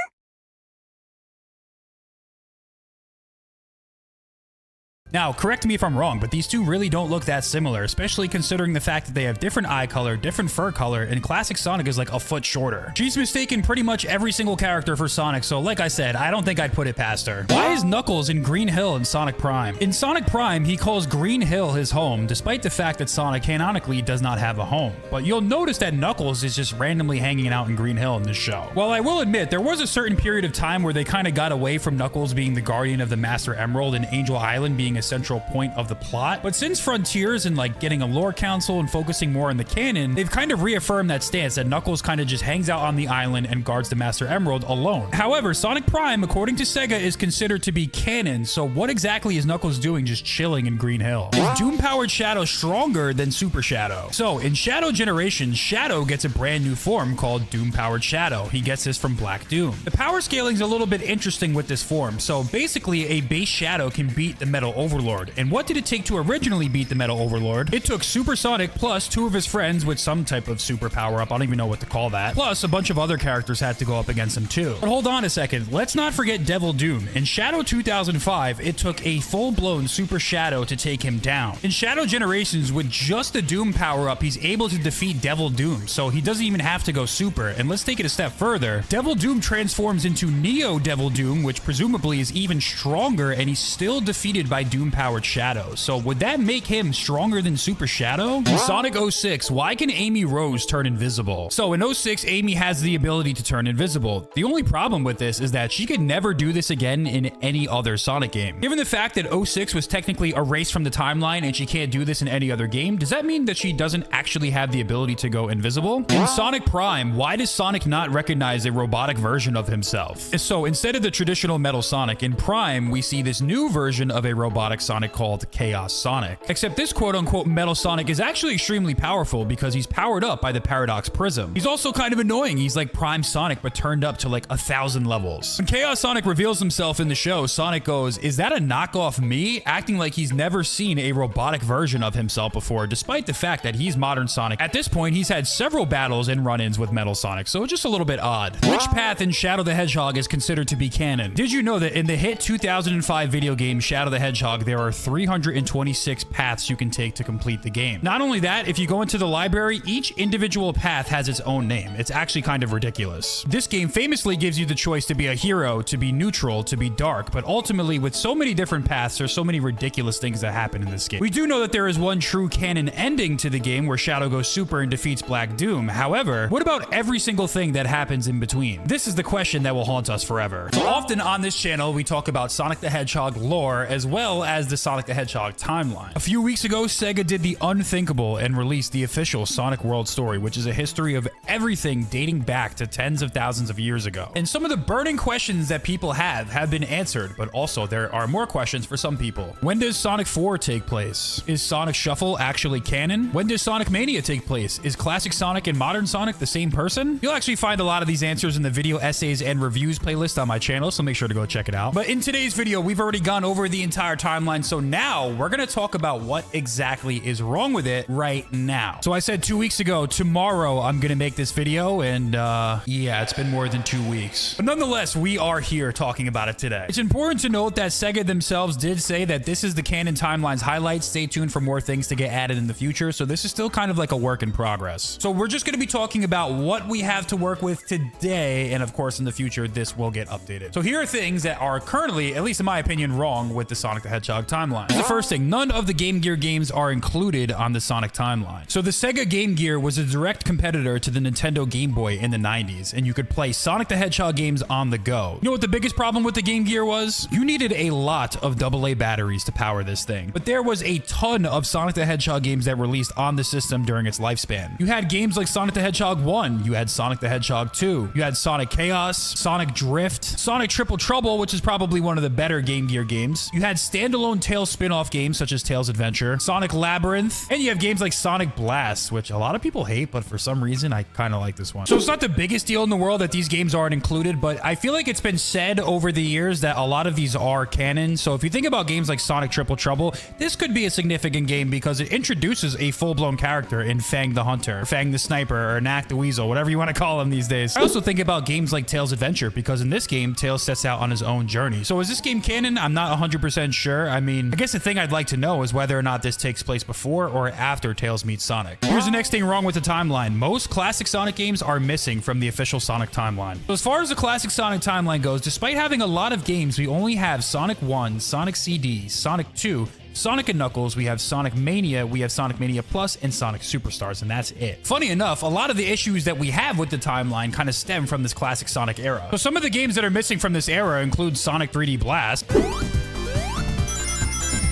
Now, correct me if I'm wrong, but these two really don't look that similar, especially considering the fact that they have different eye color, different fur color, and classic Sonic is like a foot shorter. She's mistaken pretty much every single character for Sonic, so like I said, I don't think I'd put it past her. Why is Knuckles in Green Hill in Sonic Prime? In Sonic Prime, he calls Green Hill his home, despite the fact that Sonic canonically does not have a home. But you'll notice that Knuckles is just randomly hanging out in Green Hill in this show. While I will admit, there was a certain period of time where they kind of got away from Knuckles being the guardian of the Master Emerald and Angel Island being a central point of the plot. But since Frontiers and like getting a lore council and focusing more on the canon, they've kind of reaffirmed that stance that Knuckles kind of just hangs out on the island and guards the Master Emerald alone. However, Sonic Prime, according to Sega, is considered to be canon, so what exactly is Knuckles doing just chilling in Green Hill? Is Doom-powered Shadow stronger than Super Shadow? So, in Shadow Generations, Shadow gets a brand new form called Doom-powered Shadow. He gets this from Black Doom. The power scaling is a little bit interesting with this form. So basically, a base Shadow can beat the Metal Overlord. And what did it take to originally beat the Metal Overlord? It took Super Sonic plus two of his friends with some type of super power up. I don't even know what to call that. Plus, a bunch of other characters had to go up against him too. But hold on a second. Let's not forget Devil Doom. In Shadow 2005, it took a full-blown Super Shadow to take him down. In Shadow Generations, with just the Doom power up, he's able to defeat Devil Doom. So he doesn't even have to go super. And let's take it a step further. Devil Doom transforms into Neo Devil Doom, which presumably is even stronger, and he's still defeated by Doom-powered Shadow. So would that make him stronger than Super Shadow? In Sonic 06, why can Amy Rose turn invisible? So in 06, Amy has the ability to turn invisible. The only problem with this is that she could never do this again in any other Sonic game. Given the fact that 06 was technically erased from the timeline and she can't do this in any other game, does that mean that she doesn't actually have the ability to go invisible? In Sonic Prime, why does Sonic not recognize a robotic version of himself? So instead of the traditional Metal Sonic, in Prime, we see this new version of a robotic Sonic called Chaos Sonic. Except this quote-unquote Metal Sonic is actually extremely powerful because he's powered up by the Paradox Prism. He's also kind of annoying. He's like Prime Sonic, but turned up to like 1,000 levels. When Chaos Sonic reveals himself in the show, Sonic goes, "Is that a knockoff me?" Acting like he's never seen a robotic version of himself before, despite the fact that he's modern Sonic. At this point, he's had several battles and run-ins with Metal Sonic, so it's just a little bit odd. Which path in Shadow the Hedgehog is considered to be canon? Did you know that in the hit 2005 video game Shadow the Hedgehog, there are 326 paths you can take to complete the game? Not only that, if you go into the library, each individual path has its own name. It's actually kind of ridiculous. This game famously gives you the choice to be a hero, to be neutral, to be dark, but ultimately with so many different paths, there's so many ridiculous things that happen in this game. We do know that there is one true canon ending to the game where Shadow goes super and defeats Black Doom. However, what about every single thing that happens in between? This is the question that will haunt us forever. So often on this channel, we talk about Sonic the Hedgehog lore as well as the Sonic the Hedgehog timeline. A few weeks ago, Sega did the unthinkable and released the official Sonic World Story, which is a history of everything dating back to tens of thousands of years ago. And some of the burning questions that people have been answered, but also there are more questions for some people. When does Sonic 4 take place? Is Sonic Shuffle actually canon? When does Sonic Mania take place? Is classic Sonic and modern Sonic the same person? You'll actually find a lot of these answers in the video essays and reviews playlist on my channel, so make sure to go check it out. But in today's video, we've already gone over the entire timeline, so now we're gonna talk about what exactly is wrong with it right now. So I said 2 weeks ago, tomorrow I'm gonna make this video, and yeah, it's been more than 2 weeks. But nonetheless, we are here talking about it today. It's important to note that Sega themselves did say that this is the canon timeline's highlights. Stay tuned for more things to get added in the future, so this is still kind of like a work in progress. So we're just gonna be talking about what we have to work with today, and of course in the future, this will get updated. So here are things that are currently, at least in my opinion, wrong with the Sonic the Hedgehog timeline. The first thing, none of the Game Gear games are included on the Sonic timeline. So the Sega Game Gear was a direct competitor to the Nintendo Game Boy in the 90s, and you could play Sonic the Hedgehog games on the go. You know what the biggest problem with the Game Gear was? You needed a lot of AA batteries to power this thing, but there was a ton of Sonic the Hedgehog games that released on the system during its lifespan. You had games like Sonic the Hedgehog 1, you had Sonic the Hedgehog 2, you had Sonic Chaos, Sonic Drift, Sonic Triple Trouble, which is probably one of the better Game Gear games. You had standalone Tails spin-off games such as Tails Adventure, Sonic Labyrinth, and you have games like Sonic Blast, which a lot of people hate, but for some reason, I kind of like this one. So it's not the biggest deal in the world that these games aren't included, but I feel like it's been said over the years that a lot of these are canon. So if you think about games like Sonic Triple Trouble, this could be a significant game because it introduces a full-blown character in Fang the Hunter, Fang the Sniper, or Knack the Weasel, whatever you want to call him these days. I also think about games like Tails Adventure because in this game, Tails sets out on his own journey. So is this game canon? I'm not 100% sure. sure. I mean, I guess the thing I'd like to know is whether or not this takes place before or after Tails meets Sonic. Here's the next thing wrong with the timeline. Most classic Sonic games are missing from the official Sonic timeline. So as far as the classic Sonic timeline goes, despite having a lot of games, we only have Sonic 1, Sonic CD, Sonic 2, Sonic and Knuckles, we have Sonic Mania, we have Sonic Mania Plus, and Sonic Superstars, and that's it. Funny enough, a lot of the issues that we have with the timeline kind of stem from this classic Sonic era. So some of the games that are missing from this era include Sonic 3D Blast.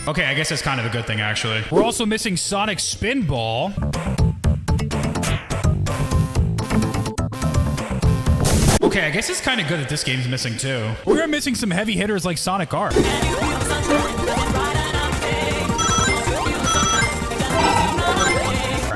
Okay, I guess that's kind of a good thing, actually. We're also missing Sonic Spinball. Okay, I guess it's kind of good that this game's missing, too. We're missing some heavy hitters like Sonic R.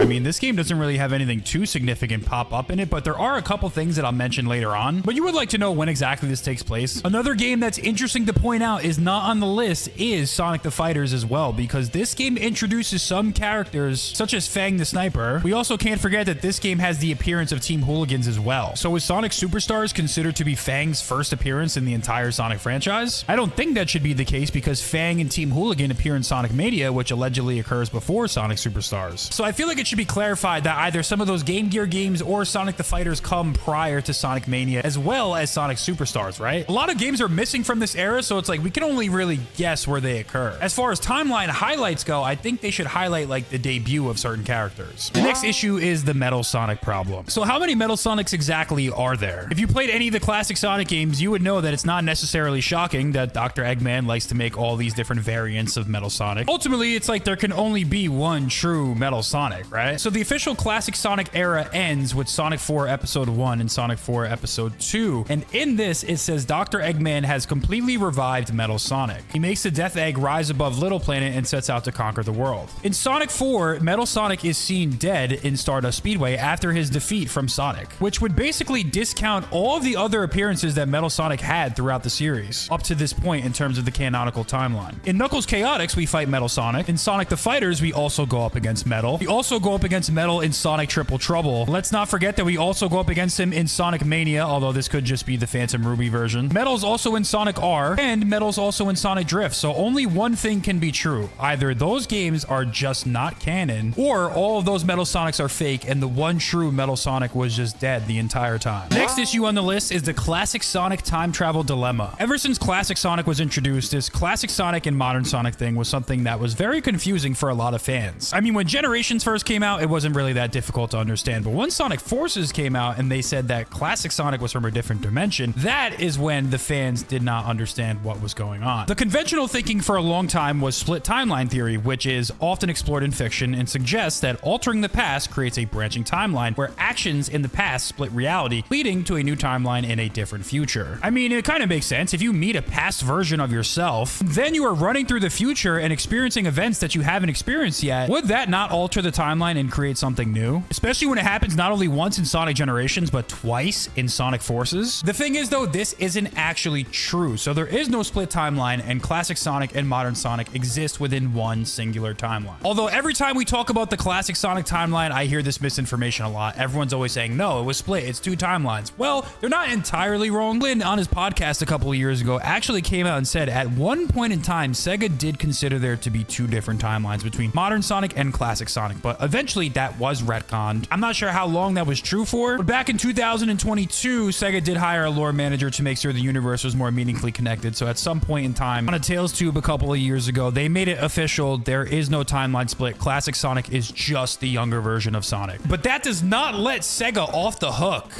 I mean, this game doesn't really have anything too significant pop up in it, but there are a couple things that I'll mention later on. But you would like to know when exactly this takes place. Another game that's interesting to point out is not on the list is Sonic the Fighters as well, because this game introduces some characters such as Fang the Sniper. We also can't forget that this game has the appearance of Team Hooligans as well. So is Sonic Superstars considered to be Fang's first appearance in the entire Sonic franchise? I don't think that should be the case because Fang and Team Hooligan appear in Sonic Mania, which allegedly occurs before Sonic Superstars. So I feel like it should be clarified that either some of those Game Gear games or Sonic the Fighters come prior to Sonic Mania as well as Sonic Superstars, right? A lot of games are missing from this era, so it's like we can only really guess where they occur. As far as timeline highlights go, I think they should highlight like the debut of certain characters. The next issue is the Metal Sonic problem. So how many Metal Sonics exactly are there? If you played any of the classic Sonic games, you would know that it's not necessarily shocking that Dr. Eggman likes to make all these different variants of Metal Sonic. Ultimately, it's like there can only be one true Metal Sonic, right? So the official classic Sonic era ends with Sonic 4 Episode 1 and Sonic 4 Episode 2. And in this, it says Dr. Eggman has completely revived Metal Sonic. He makes the Death Egg rise above Little Planet and sets out to conquer the world. In Sonic 4, Metal Sonic is seen dead in Stardust Speedway after his defeat from Sonic, which would basically discount all of the other appearances that Metal Sonic had throughout the series, up to this point in terms of the canonical timeline. In Knuckles Chaotix, we fight Metal Sonic. In Sonic the Fighters, we also go up against Metal. We also go up against Metal in Sonic Triple Trouble. Let's not forget that we also go up against him in Sonic Mania, although this could just be the Phantom Ruby version. Metal's also in Sonic R, and Metal's also in Sonic Drift, so only one thing can be true. Either those games are just not canon, or all of those Metal Sonics are fake, and the one true Metal Sonic was just dead the entire time. Next issue on the list is the Classic Sonic Time Travel Dilemma. Ever since Classic Sonic was introduced, this Classic Sonic and Modern Sonic thing was something that was very confusing for a lot of fans. I mean, when Generations first came out, it wasn't really that difficult to understand, but when Sonic Forces came out and they said that Classic Sonic was from a different dimension, that is when the fans did not understand what was going on. The conventional thinking for a long time was split timeline theory, which is often explored in fiction and suggests that altering the past creates a branching timeline where actions in the past split reality, leading to a new timeline in a different future. I mean, it kind of makes sense. If you meet a past version of yourself, then you are running through the future and experiencing events that you haven't experienced yet. Would that not alter the timeline and create something new? Especially when it happens not only once in Sonic Generations, but twice in Sonic Forces. The thing is, though, this isn't actually true. So there is no split timeline, and Classic Sonic and Modern Sonic exist within one singular timeline. Although every time we talk about the Classic Sonic timeline, I hear this misinformation a lot. Everyone's always saying, no, it was split. It's two timelines. Well, they're not entirely wrong. Lynn, on his podcast a couple of years ago, actually came out and said at one point in time, Sega did consider there to be two different timelines between Modern Sonic and Classic Sonic, but eventually that was retconned. I'm not sure how long that was true for, but back in 2022, Sega did hire a lore manager to make sure the universe was more meaningfully connected. So at some point in time, on a Tales Tube a couple of years ago, they made it official. There is no timeline split. Classic Sonic is just the younger version of Sonic. But that does not let Sega off the hook.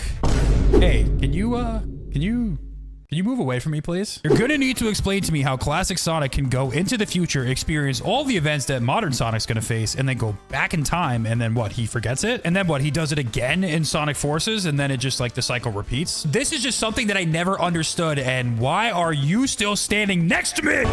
Hey, can you move away from me, please? You're gonna need to explain to me how Classic Sonic can go into the future, experience all the events that Modern Sonic's gonna face, and then go back in time, and then what, he forgets it? And then what, he does it again in Sonic Forces, and then it just like the cycle repeats? This is just something that I never understood, and why are you still standing next to me?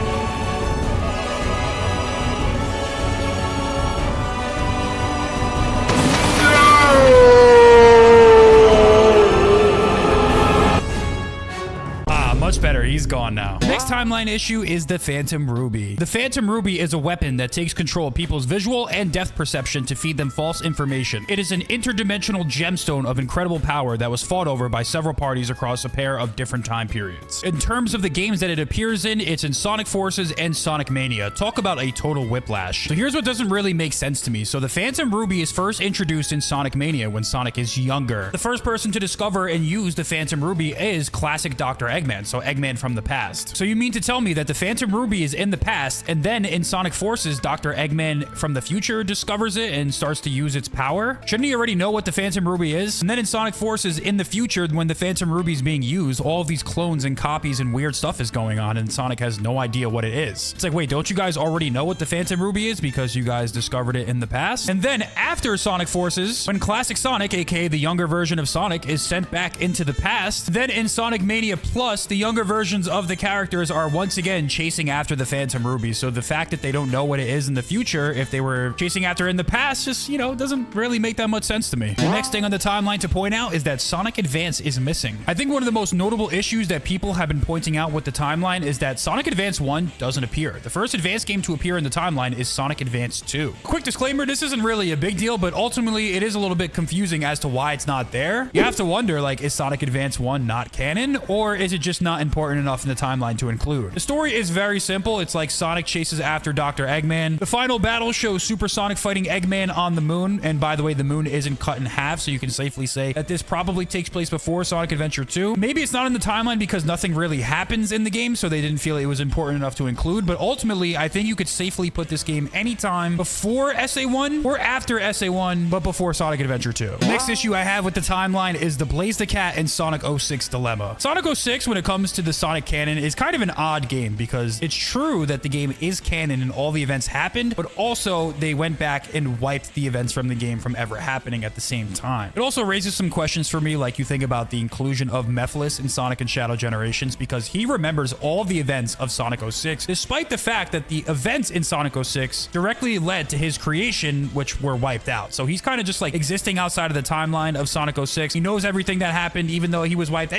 Much better. he's gone now. The next timeline issue is the Phantom Ruby. The Phantom Ruby is a weapon that takes control of people's visual and depth perception to feed them false information. It is an interdimensional gemstone of incredible power that was fought over by several parties across a pair of different time periods. In terms of the games that it appears in, it's in Sonic Forces and Sonic Mania. Talk about a total whiplash. So here's what doesn't really make sense to me. So the Phantom Ruby is first introduced in Sonic Mania when Sonic is younger. The first person to discover and use the Phantom Ruby is classic Dr. Eggman, so Eggman from the past. So you mean to tell me that the Phantom Ruby is in the past, and then in Sonic Forces, Dr. Eggman from the future discovers it and starts to use its power? Shouldn't he already know what the Phantom Ruby is? And then in Sonic Forces, in the future, when the Phantom Ruby is being used, all of these clones and copies and weird stuff is going on, and Sonic has no idea what it is. It's like, wait, don't you guys already know what the Phantom Ruby is because you guys discovered it in the past? And then after Sonic Forces, when classic Sonic, aka the younger version of Sonic, is sent back into the past, then in Sonic Mania Plus, the younger versions of the characters are once again chasing after the Phantom Ruby. So the fact that they don't know what it is in the future, if they were chasing after it in the past, just, you know, doesn't really make that much sense to me. The next thing on the timeline to point out is that Sonic Advance is missing. I think one of the most notable issues that people have been pointing out with the timeline is that Sonic Advance 1 doesn't appear. The first Advance game to appear in the timeline is Sonic Advance 2. Quick disclaimer, this isn't really a big deal, but ultimately it is a little bit confusing as to why it's not there. You have to wonder, like, is Sonic Advance 1 not canon, or is it just not important enough in the timeline to include? The story is very simple. It's like Sonic chases after Dr. Eggman. The final battle shows Super Sonic fighting Eggman on the moon, and by the way, the moon isn't cut in half, so you can safely say that this probably takes place before Sonic Adventure 2. Maybe it's not in the timeline because nothing really happens in the game, so they didn't feel it was important enough to include, but ultimately, I think you could safely put this game anytime before SA1 or after SA1, but before Sonic Adventure 2. The next issue I have with the timeline is the Blaze the Cat and Sonic 06 dilemma. Sonic 06, when it comes to the Sonic canon, is kind of an odd game because it's true that the game is canon and all the events happened, but also they went back and wiped the events from the game from ever happening at the same time. It also raises some questions for me, like you think about the inclusion of Mephiles in Sonic and Shadow Generations, because he remembers all the events of Sonic 06, despite the fact that the events in Sonic 06 directly led to his creation, which were wiped out. So he's kind of just like existing outside of the timeline of Sonic 06. He knows everything that happened, even though he was wiped.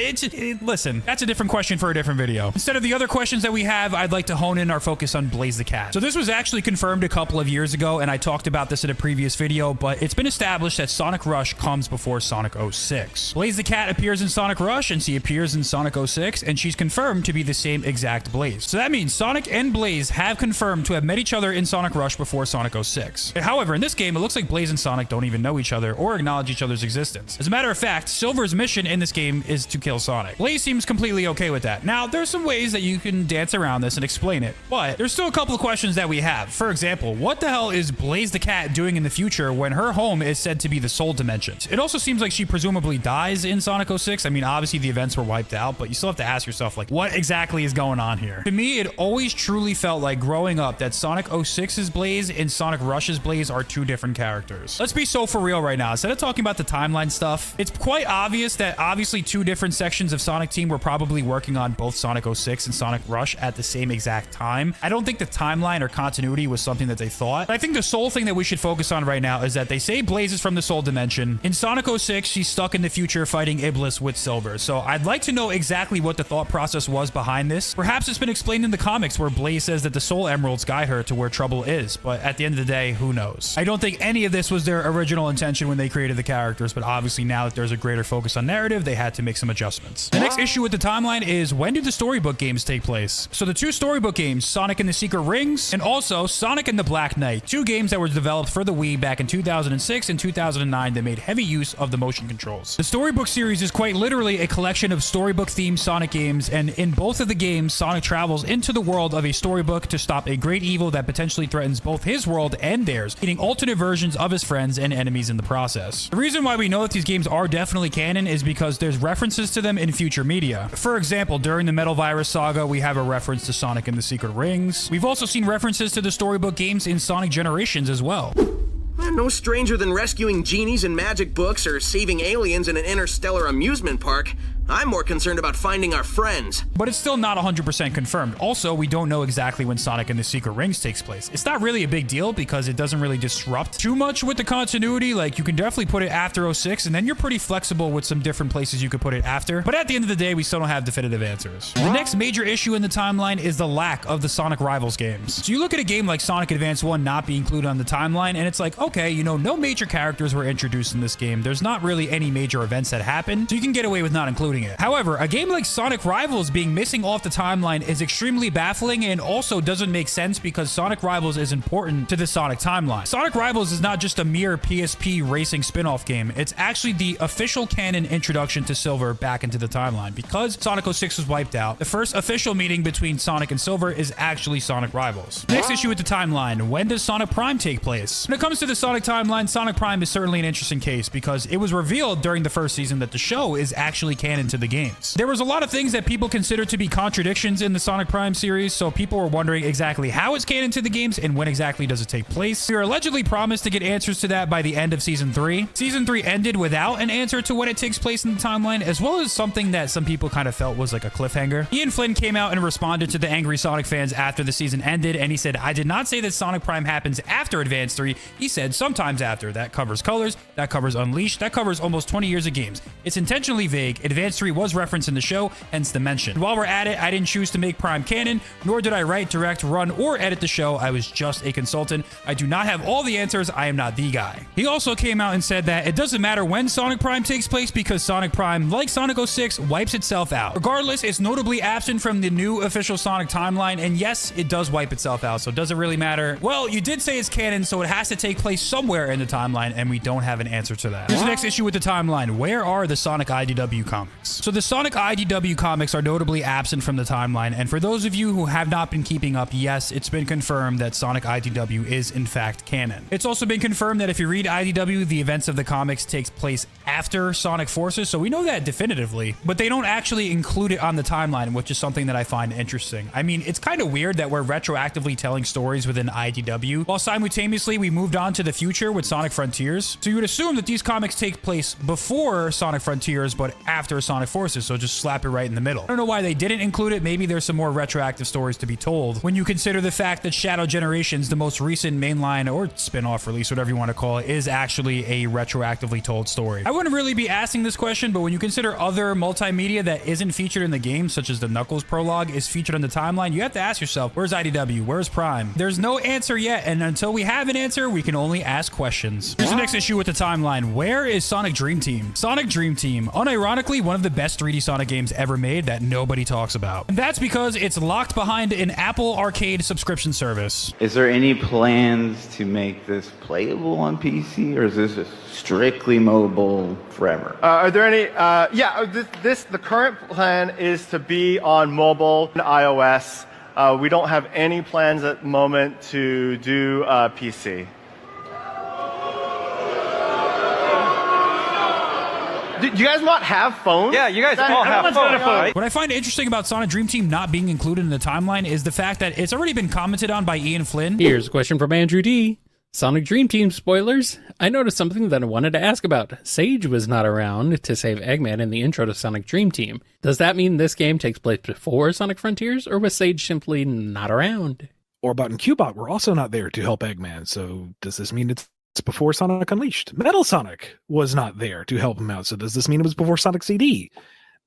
Listen, that's a different question for a different video. Instead of the other questions that we have, I'd like to hone in our focus on Blaze the Cat. So this was actually confirmed a couple of years ago, and I talked about this in a previous video, but it's been established that Sonic Rush comes before Sonic 06. Blaze the Cat appears in Sonic Rush, and she appears in Sonic 06, and she's confirmed to be the same exact Blaze. So that means Sonic and Blaze have confirmed to have met each other in Sonic Rush before Sonic 06. However, in this game, it looks like Blaze and Sonic don't even know each other or acknowledge each other's existence. As a matter of fact, Silver's mission in this game is to kill Sonic. Blaze seems completely okay with that. Now, there's some ways that you can dance around this and explain it, but there's still a couple of questions that we have. For example, what the hell is Blaze the Cat doing in the future when her home is said to be the Soul Dimension? It also seems like she presumably dies in Sonic 06. I mean, obviously the events were wiped out, but you still have to ask yourself, like, what exactly is going on here? To me, it always truly felt like growing up that Sonic 06's Blaze and Sonic Rush's Blaze are two different characters. Let's be so for real right now. Instead of talking about the timeline stuff, it's quite obvious that obviously two different sections of Sonic Team were probably working on both Sonic 06 and Sonic Rush at the same exact time. I don't think the timeline or continuity was something that they thought. But I think the sole thing that we should focus on right now is that they say Blaze is from the Soul Dimension. In Sonic 06, she's stuck in the future fighting Iblis with Silver. So I'd like to know exactly what the thought process was behind this. Perhaps it's been explained in the comics where Blaze says that the Soul Emeralds guide her to where trouble is, but at the end of the day, who knows? I don't think any of this was their original intention when they created the characters, but obviously now that there's a greater focus on narrative, they had to make some adjustments. The next issue with the timeline is, when did the Storybook games take place? So the two Storybook games, Sonic and the Secret Rings, and also Sonic and the Black Knight, two games that were developed for the Wii back in 2006 and 2009 that made heavy use of the motion controls. The Storybook series is quite literally a collection of Storybook-themed Sonic games, and in both of the games, Sonic travels into the world of a storybook to stop a great evil that potentially threatens both his world and theirs, eating alternate versions of his friends and enemies in the process. The reason why we know that these games are definitely canon is because there's references to them in future media. For example, during the Metal Virus saga, we have a reference to Sonic and the Secret Rings. We've also seen references to the Storybook games in Sonic Generations as well. I'm no stranger than rescuing genies in magic books or saving aliens in an interstellar amusement park. I'm more concerned about finding our friends. But it's still not 100% confirmed. Also, we don't know exactly when Sonic and the Secret Rings takes place. It's not really a big deal because it doesn't really disrupt too much with the continuity. Like, you can definitely put it after 06, and then you're pretty flexible with some different places you could put it after. But at the end of the day, we still don't have definitive answers. The next major issue in the timeline is the lack of the Sonic Rivals games. So you look at a game like Sonic Advance 1 not being included on the timeline, and it's like, okay, you know, no major characters were introduced in this game. There's not really any major events that happen, so you can get away with not including it. However, a game like Sonic Rivals being missing off the timeline is extremely baffling and also doesn't make sense because Sonic Rivals is important to the Sonic timeline. Sonic Rivals is not just a mere PSP racing spin-off game. It's actually the official canon introduction to Silver back into the timeline. Because Sonic 06 was wiped out, the first official meeting between Sonic and Silver is actually Sonic Rivals. Next issue with the timeline. When does Sonic Prime take place? When it comes to the Sonic timeline, Sonic Prime is certainly an interesting case because it was revealed during the first season that the show is actually canon to the games. There was a lot of things that people consider to be contradictions in the Sonic Prime series, so people were wondering exactly how it's canon to the games and when exactly does it take place. We were allegedly promised to get answers to that by the end of Season 3. Season 3 ended without an answer to when it takes place in the timeline, as well as something that some people kind of felt was like a cliffhanger. Ian Flynn came out and responded to the angry Sonic fans after the season ended, and he said, "I did not say that Sonic Prime happens after Advance 3. He said sometimes after. That covers Colors, that covers Unleashed, that covers almost 20 years of games. It's intentionally vague. Advance 3 was referenced in the show, hence the mention. And while we're at it, I didn't choose to make Prime canon, nor did I write, direct, run, or edit the show. I was just a consultant. I do not have all the answers. I am not the guy." He also came out and said that it doesn't matter when Sonic Prime takes place because Sonic Prime, like Sonic 06, wipes itself out. Regardless, it's notably absent from the new official Sonic timeline, and yes, it does wipe itself out, so does it really matter? Well, you did say it's canon, so it has to take place somewhere in the timeline, and we don't have an answer to that. Here's the next issue with the timeline. Where are the Sonic IDW comics? So the Sonic IDW comics are notably absent from the timeline, and for those of you who have not been keeping up, yes, it's been confirmed that Sonic IDW is in fact canon. It's also been confirmed that if you read IDW, the events of the comics takes place after Sonic Forces, so we know that definitively, but they don't actually include it on the timeline, which is something that I find interesting. I mean, it's kind of weird that we're retroactively telling stories within IDW, while simultaneously we moved on to the future with Sonic Frontiers. So you would assume that these comics take place before Sonic Frontiers, but after Sonic Forces, so just slap it right in the middle. I don't know why they didn't include it. Maybe there's some more retroactive stories to be told when you consider the fact that Shadow Generations, the most recent mainline or spin-off release, whatever you want to call it, is actually a retroactively told story. I wouldn't really be asking this question, but when you consider other multimedia that isn't featured in the game, such as the Knuckles prologue is featured on the timeline, you have to ask yourself, where's IDW? Where's Prime? There's no answer yet, and until we have an answer, we can only ask questions. Here's the next issue with the timeline. Where is Sonic Dream Team? Sonic Dream Team, unironically, one of the best 3D Sonic games ever made that nobody talks about. And that's because it's locked behind an Apple Arcade subscription service. Is there any plans to make this playable on PC, or is this just strictly mobile forever? Are there any? The current plan is to be on mobile and iOS. We don't have any plans at the moment to do PC. Do you guys not have phones? Yeah, you guys all have phones. Right? What I find interesting about Sonic Dream Team not being included in the timeline is the fact that it's already been commented on by Ian Flynn. Here's a question from Andrew D. Sonic Dream Team spoilers. I noticed something that I wanted to ask about. Sage was not around to save Eggman in the intro to Sonic Dream Team. Does that mean this game takes place before Sonic Frontiers, or was Sage simply not around? Orbot and Cubot were also not there to help Eggman, so does this mean it's before Sonic Unleashed? Metal Sonic was not there to help him out, so does this mean it was before Sonic CD?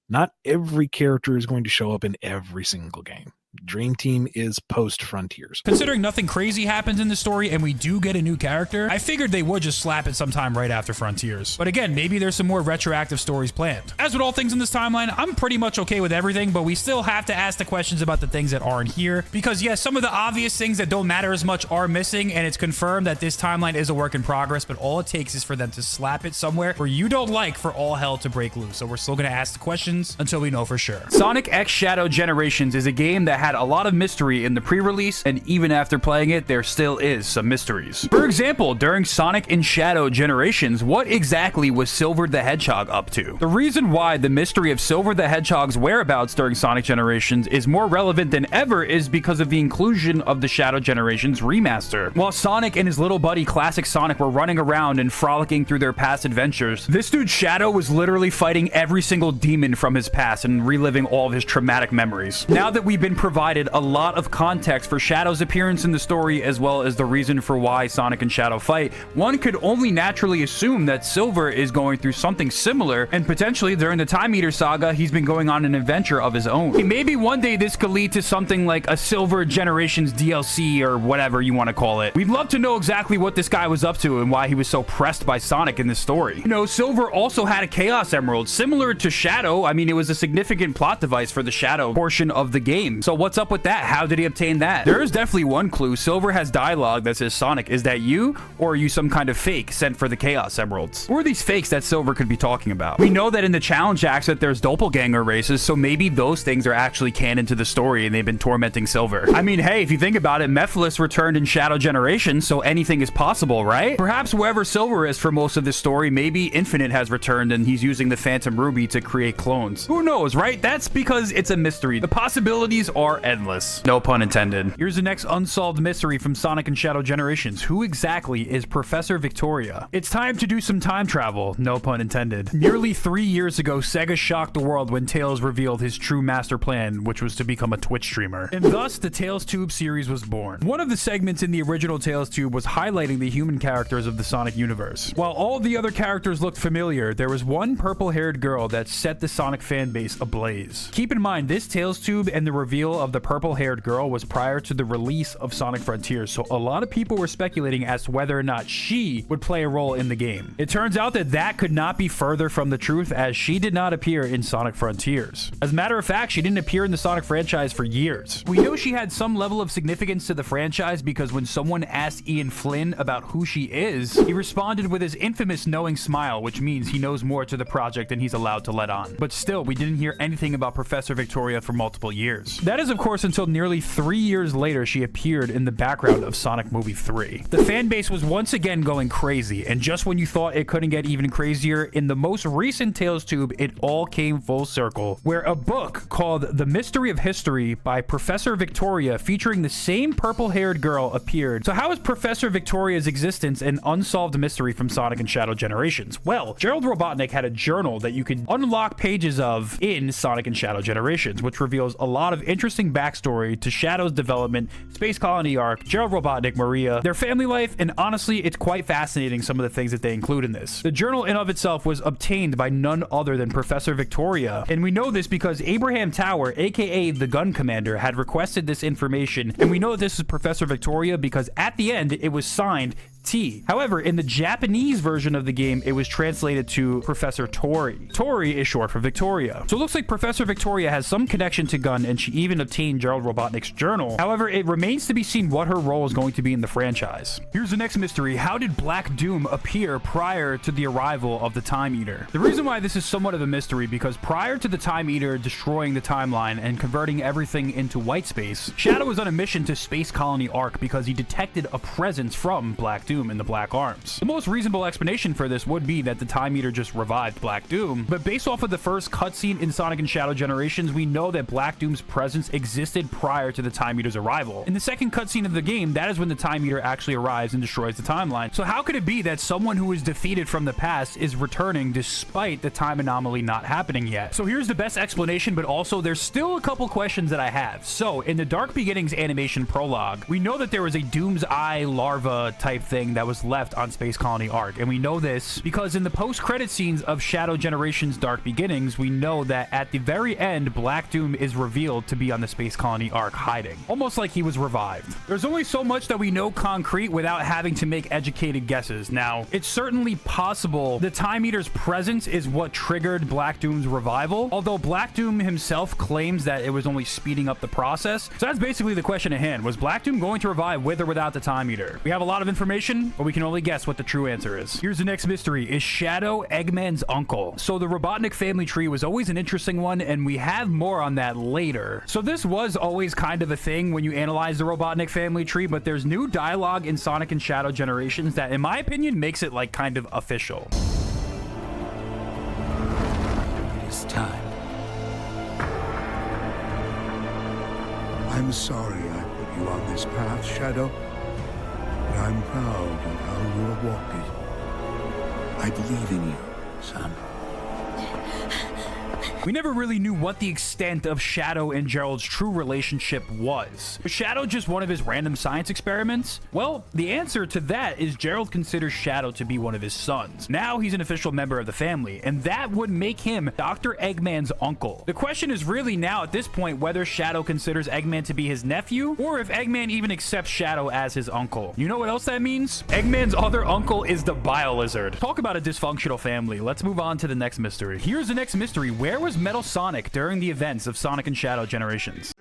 Not every character is going to show up in every single game. Dream Team is post-Frontiers. Considering nothing crazy happens in the story and we do get a new character, I figured they would just slap it sometime right after Frontiers. But again, maybe there's some more retroactive stories planned. As with all things in this timeline, I'm pretty much okay with everything, but we still have to ask the questions about the things that aren't here. Because yes, some of the obvious things that don't matter as much are missing, and it's confirmed that this timeline is a work in progress, but all it takes is for them to slap it somewhere where you don't like for all hell to break loose. So we're still going to ask the questions until we know for sure. Sonic X Shadow Generations is a game that that had a lot of mystery in the pre-release, and even after playing it, there still is some mysteries. For example, during Sonic and Shadow Generations, what exactly was Silver the Hedgehog up to? The reason why the mystery of Silver the Hedgehog's whereabouts during Sonic Generations is more relevant than ever is because of the inclusion of the Shadow Generations remaster. While Sonic and his little buddy Classic Sonic were running around and frolicking through their past adventures, this dude Shadow was literally fighting every single demon from his past and reliving all of his traumatic memories. Now that we've been provided a lot of context for Shadow's appearance in the story as well as the reason for why Sonic and Shadow fight, one could only naturally assume that Silver is going through something similar, and potentially during the Time Eater saga, he's been going on an adventure of his own. Hey, maybe one day this could lead to something like a Silver Generations DLC or whatever you want to call it. We'd love to know exactly what this guy was up to and why he was so pressed by Sonic in this story. You know, Silver also had a Chaos Emerald, similar to Shadow. I mean, it was a significant plot device for the Shadow portion of the game. So what's up with that? How did he obtain that? There is definitely one clue. Silver has dialogue that says, Sonic, is that you? Or are you some kind of fake sent for the Chaos Emeralds? Who are these fakes that Silver could be talking about? We know that in the challenge acts that there's doppelganger races, so maybe those things are actually canon to the story and they've been tormenting Silver. I mean, hey, if you think about it, Mephiles returned in Shadow Generation, so anything is possible, right? Perhaps wherever Silver is for most of this story, maybe Infinite has returned and he's using the Phantom Ruby to create clones. Who knows, right? That's because it's a mystery. The possibilities are endless. No pun intended. Here's the next unsolved mystery from Sonic and Shadow Generations. Who exactly is Professor Victoria? It's time to do some time travel. No pun intended. Nearly 3 years ago, Sega shocked the world when Tails revealed his true master plan, which was to become a Twitch streamer. And thus, the Tails Tube series was born. One of the segments in the original Tails Tube was highlighting the human characters of the Sonic universe. While all the other characters looked familiar, there was one purple-haired girl that set the Sonic fanbase ablaze. Keep in mind, this Tails Tube and the reveal of the purple-haired girl was prior to the release of Sonic Frontiers, so a lot of people were speculating as to whether or not she would play a role in the game. It turns out that that could not be further from the truth, as she did not appear in Sonic Frontiers. As a matter of fact, she didn't appear in the Sonic franchise for years. We know she had some level of significance to the franchise because when someone asked Ian Flynn about who she is, he responded with his infamous knowing smile, which means he knows more to the project than he's allowed to let on. But still, we didn't hear anything about Professor Victoria for multiple years. That is, of course, until nearly 3 years later she appeared in the background of Sonic Movie 3. The fan base was once again going crazy, and just when you thought it couldn't get even crazier, in the most recent Tails Tube, it all came full circle, where a book called The Mystery of History by Professor Victoria featuring the same purple-haired girl appeared. So how is Professor Victoria's existence an unsolved mystery from Sonic and Shadow Generations? Well, Gerald Robotnik had a journal that you could unlock pages of in Sonic and Shadow Generations, which reveals a lot of interesting backstory to Shadow's development, Space Colony arc, Gerald Robotnik, Maria, their family life, and honestly, it's quite fascinating some of the things that they include in this. The journal in of itself was obtained by none other than Professor Victoria, and we know this because Abraham Tower, aka the Gun Commander, had requested this information, and we know that this is Professor Victoria because at the end, it was signed T. However, in the Japanese version of the game, it was translated to Professor Tori. Tori is short for Victoria. So it looks like Professor Victoria has some connection to Gun, and she even obtained Gerald Robotnik's journal. However, it remains to be seen what her role is going to be in the franchise. Here's the next mystery. How did Black Doom appear prior to the arrival of the Time Eater? The reason why this is somewhat of a mystery because prior to the Time Eater destroying the timeline and converting everything into white space, Shadow was on a mission to Space Colony Arc because he detected a presence from Black Doom in the Black Arms. The most reasonable explanation for this would be that the Time Eater just revived Black Doom, but based off of the first cutscene in Sonic and Shadow Generations, we know that Black Doom's presence existed prior to the Time Eater's arrival. In the second cutscene of the game, that is when the Time Eater actually arrives and destroys the timeline. So how could it be that someone who was defeated from the past is returning despite the time anomaly not happening yet? So here's the best explanation, but also there's still a couple questions that I have. So in the Dark Beginnings animation prologue, we know that there was a Doom's Eye larva type thing that was left on Space Colony Arc, and we know this because in the post-credit scenes of Shadow Generations Dark Beginnings, we know that at the very end, Black Doom is revealed to be on the Space Colony Arc hiding, almost like he was revived. There's only so much that we know concrete without having to make educated guesses. Now, it's certainly possible the Time Eater's presence is what triggered Black Doom's revival, although Black Doom himself claims that it was only speeding up the process. So that's basically the question at hand. Was Black Doom going to revive with or without the Time Eater? We have a lot of information speculation, but we can only guess what the true answer is. Here's the next mystery. Is Shadow Eggman's uncle? So the Robotnik family tree was always an interesting one, and we have more on that later. So this was always kind of a thing when you analyze the Robotnik family tree, but there's new dialogue in Sonic and Shadow Generations that, in my opinion, makes it like kind of official. It is time. I'm sorry I put you on this path, Shadow, but I'm proud of how you have walked it. I believe in you, son. We never really knew what the extent of Shadow and Gerald's true relationship was. Was Shadow just one of his random science experiments? Well, the answer to that is Gerald considers Shadow to be one of his sons. Now he's an official member of the family, and that would make him Dr. Eggman's uncle. The question is really now at this point whether Shadow considers Eggman to be his nephew, or if Eggman even accepts Shadow as his uncle. You know what else that means? Eggman's other uncle is the Bio-Lizard. Talk about a dysfunctional family. Let's move on to the next mystery. Here's the next mystery. Where was Metal Sonic during the events of Sonic and Shadow Generations?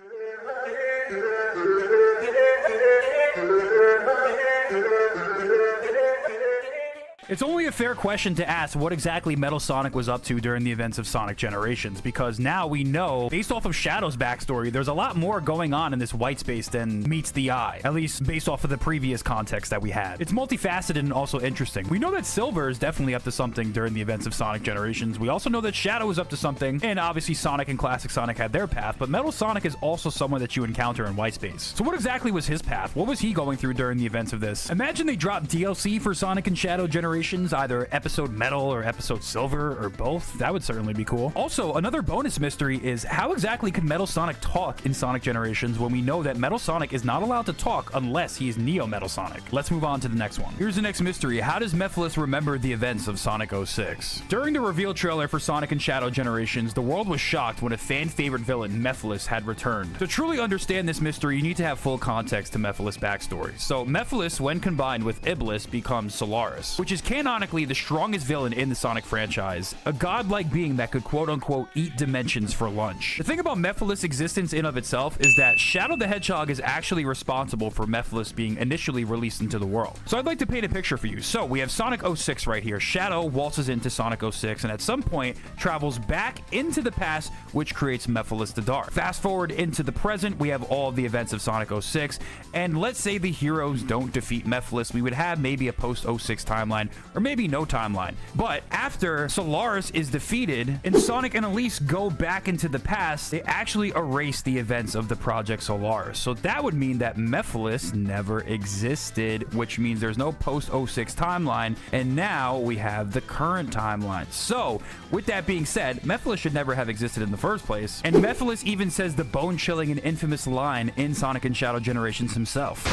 It's only a fair question to ask what exactly Metal Sonic was up to during the events of Sonic Generations, because now we know, based off of Shadow's backstory, there's a lot more going on in this white space than meets the eye, at least based off of the previous context that we had. It's multifaceted and also interesting. We know that Silver is definitely up to something during the events of Sonic Generations. We also know that Shadow is up to something, and obviously Sonic and Classic Sonic had their path, but Metal Sonic is also someone that you encounter in white space. So what exactly was his path? What was he going through during the events of this? Imagine they dropped DLC for Sonic and Shadow Generations, either episode Metal or episode Silver or both. That would certainly be cool. Also, another bonus mystery is how exactly could Metal Sonic talk in Sonic Generations when we know that Metal Sonic is not allowed to talk unless he is Neo Metal Sonic? Let's move on to the next one. Here's the next mystery. How does Mephiles remember the events of Sonic 06? During the reveal trailer for Sonic and Shadow Generations, the world was shocked when a fan-favorite villain, Mephiles, had returned. To truly understand this mystery, you need to have full context to Mephiles' backstory. So Mephiles, when combined with Iblis, becomes Solaris, which is canonically the strongest villain in the Sonic franchise, a godlike being that could quote-unquote eat dimensions for lunch. The thing about Mephiles' existence in of itself is that Shadow the Hedgehog is actually responsible for Mephiles being initially released into the world. So I'd like to paint a picture for you. So we have Sonic 06 right here. Shadow waltzes into Sonic 06 and at some point travels back into the past, which creates Mephiles the Dark. Fast forward into the present, we have all of the events of Sonic 06, and let's say the heroes don't defeat Mephiles, we would have maybe a post-06 timeline, or maybe no timeline. But after Solaris is defeated and Sonic and Elise go back into the past, they actually erase the events of the Project Solaris. So that would mean that Mephiles never existed, which means there's no post-06 timeline, and now we have the current timeline. So with that being said, Mephiles should never have existed in the first place, and Mephiles even says the bone-chilling and infamous line in Sonic and Shadow Generations himself.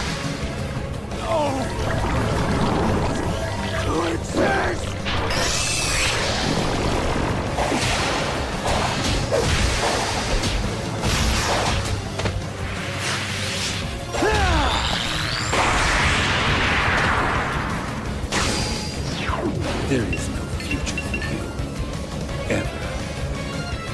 There is no future for you. Ever.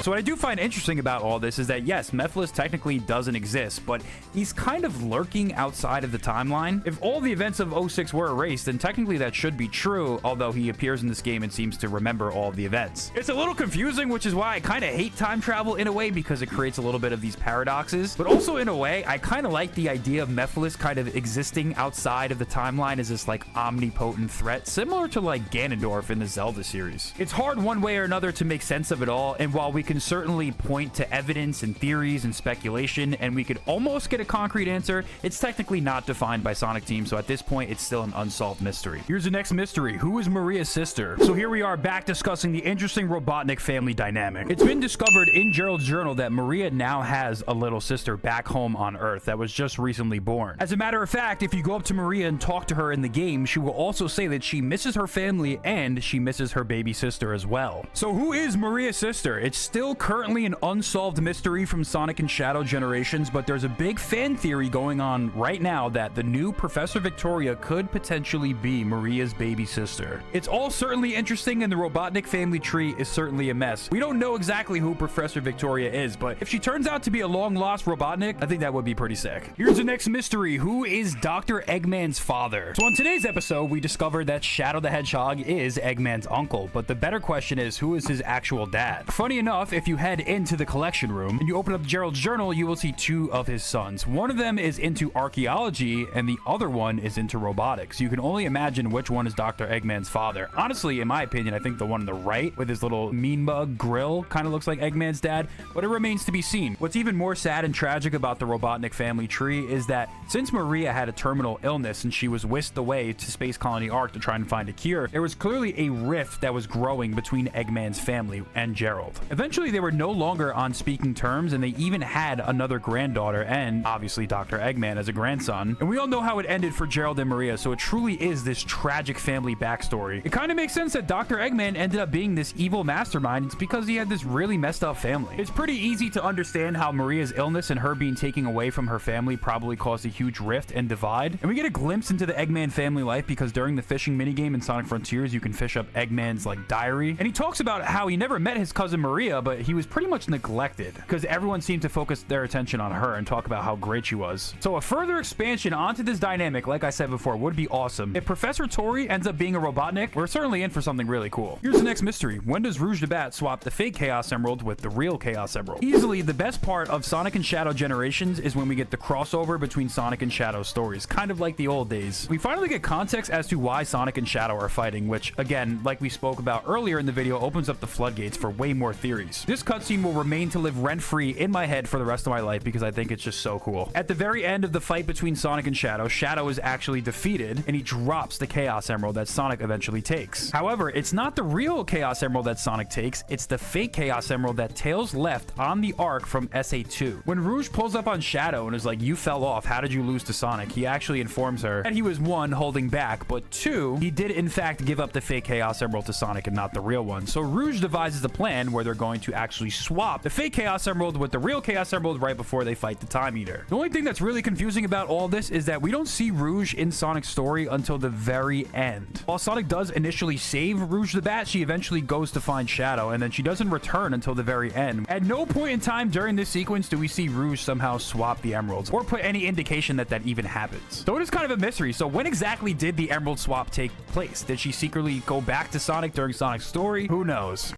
So what I do find interesting about all this is that, yes, Mephiles technically doesn't exist, but he's kind of lurking outside of the timeline. If all the events of 06 were erased, then technically that should be true, although he appears in this game and seems to remember all of the events. It's a little confusing, which is why I kind of hate time travel in a way, because it creates a little bit of these paradoxes. But also in a way, I kind of like the idea of Mephiles kind of existing outside of the timeline as this like omnipotent threat, similar to like Ganondorf in the Zelda series. It's hard one way or another to make sense of it all, and while we can certainly point to evidence and theories and speculation, and we could almost get a concrete answer, it's technically not defined by Sonic Team, so at this point, it's still an unsolved mystery. Here's the next mystery. Who is Maria's sister? So here we are back discussing the interesting Robotnik family dynamic. It's been discovered in Gerald's journal that Maria now has a little sister back home on Earth that was just recently born. As a matter of fact, if you go up to Maria and talk to her in the game, she will also say that she misses her family and she misses her baby sister as well. So who is Maria's sister? It's still still currently an unsolved mystery from Sonic and Shadow Generations, but there's a big fan theory going on right now that the new Professor Victoria could potentially be Maria's baby sister. It's all certainly interesting, and the Robotnik family tree is certainly a mess. We don't know exactly who Professor Victoria is, but if she turns out to be a long-lost Robotnik, I think that would be pretty sick. Here's the next mystery. Who is Dr. Eggman's father? So on today's episode, we discovered that Shadow the Hedgehog is Eggman's uncle, but the better question is, who is his actual dad? Funny enough, if you head into the collection room and you open up Gerald's journal, you will see two of his sons. One of them is into archaeology and the other one is into robotics. You can only imagine which one is Dr. Eggman's father. Honestly, in my opinion, I think the one on the right with his little mean mug grill kind of looks like Eggman's dad, but it remains to be seen. What's even more sad and tragic about the Robotnik family tree is that since Maria had a terminal illness and she was whisked away to Space Colony Ark to try and find a cure, there was clearly a rift that was growing between Eggman's family and Gerald. Eventually, they were no longer on speaking terms, and they even had another granddaughter and obviously Dr. Eggman as a grandson. And we all know how it ended for Gerald and Maria, so it truly is this tragic family backstory. It kind of makes sense that Dr. Eggman ended up being this evil mastermind. It's because he had this really messed up family. It's pretty easy to understand how Maria's illness and her being taken away from her family probably caused a huge rift and divide. And we get a glimpse into the Eggman family life because during the fishing minigame in Sonic Frontiers, you can fish up Eggman's diary. And he talks about how he never met his cousin Maria, but he was pretty much neglected because everyone seemed to focus their attention on her and talk about how great she was. So a further expansion onto this dynamic, like I said before, would be awesome. If Professor Tori ends up being a Robotnik, we're certainly in for something really cool. Here's the next mystery. When does Rouge the Bat swap the fake Chaos Emerald with the real Chaos Emerald? Easily the best part of Sonic and Shadow Generations is when we get the crossover between Sonic and Shadow stories, kind of like the old days. We finally get context as to why Sonic and Shadow are fighting, which again, like we spoke about earlier in the video, opens up the floodgates for way more theories. This cutscene will remain to live rent-free in my head for the rest of my life because I think it's just so cool. At the very end of the fight between Sonic and Shadow, Shadow is actually defeated and he drops the Chaos Emerald that Sonic eventually takes. However, it's not the real Chaos Emerald that Sonic takes, it's the fake Chaos Emerald that Tails left on the Ark from SA2. When Rouge pulls up on Shadow and is like, "You fell off, how did you lose to Sonic?" he actually informs her that he was, one, holding back, but two, he did in fact give up the fake Chaos Emerald to Sonic and not the real one. So Rouge devises a plan where they're going to actually swap the fake Chaos Emerald with the real Chaos Emerald right before they fight the Time Eater. The only thing that's really confusing about all this is that we don't see Rouge in Sonic's story until the very end. While Sonic does initially save Rouge the Bat, she eventually goes to find Shadow, and then she doesn't return until the very end. At no point in time during this sequence do we see Rouge somehow swap the emeralds, or put any indication that that even happens. So it is kind of a mystery. So when exactly did the emerald swap take place? Did she secretly go back to Sonic during Sonic's story? Who knows?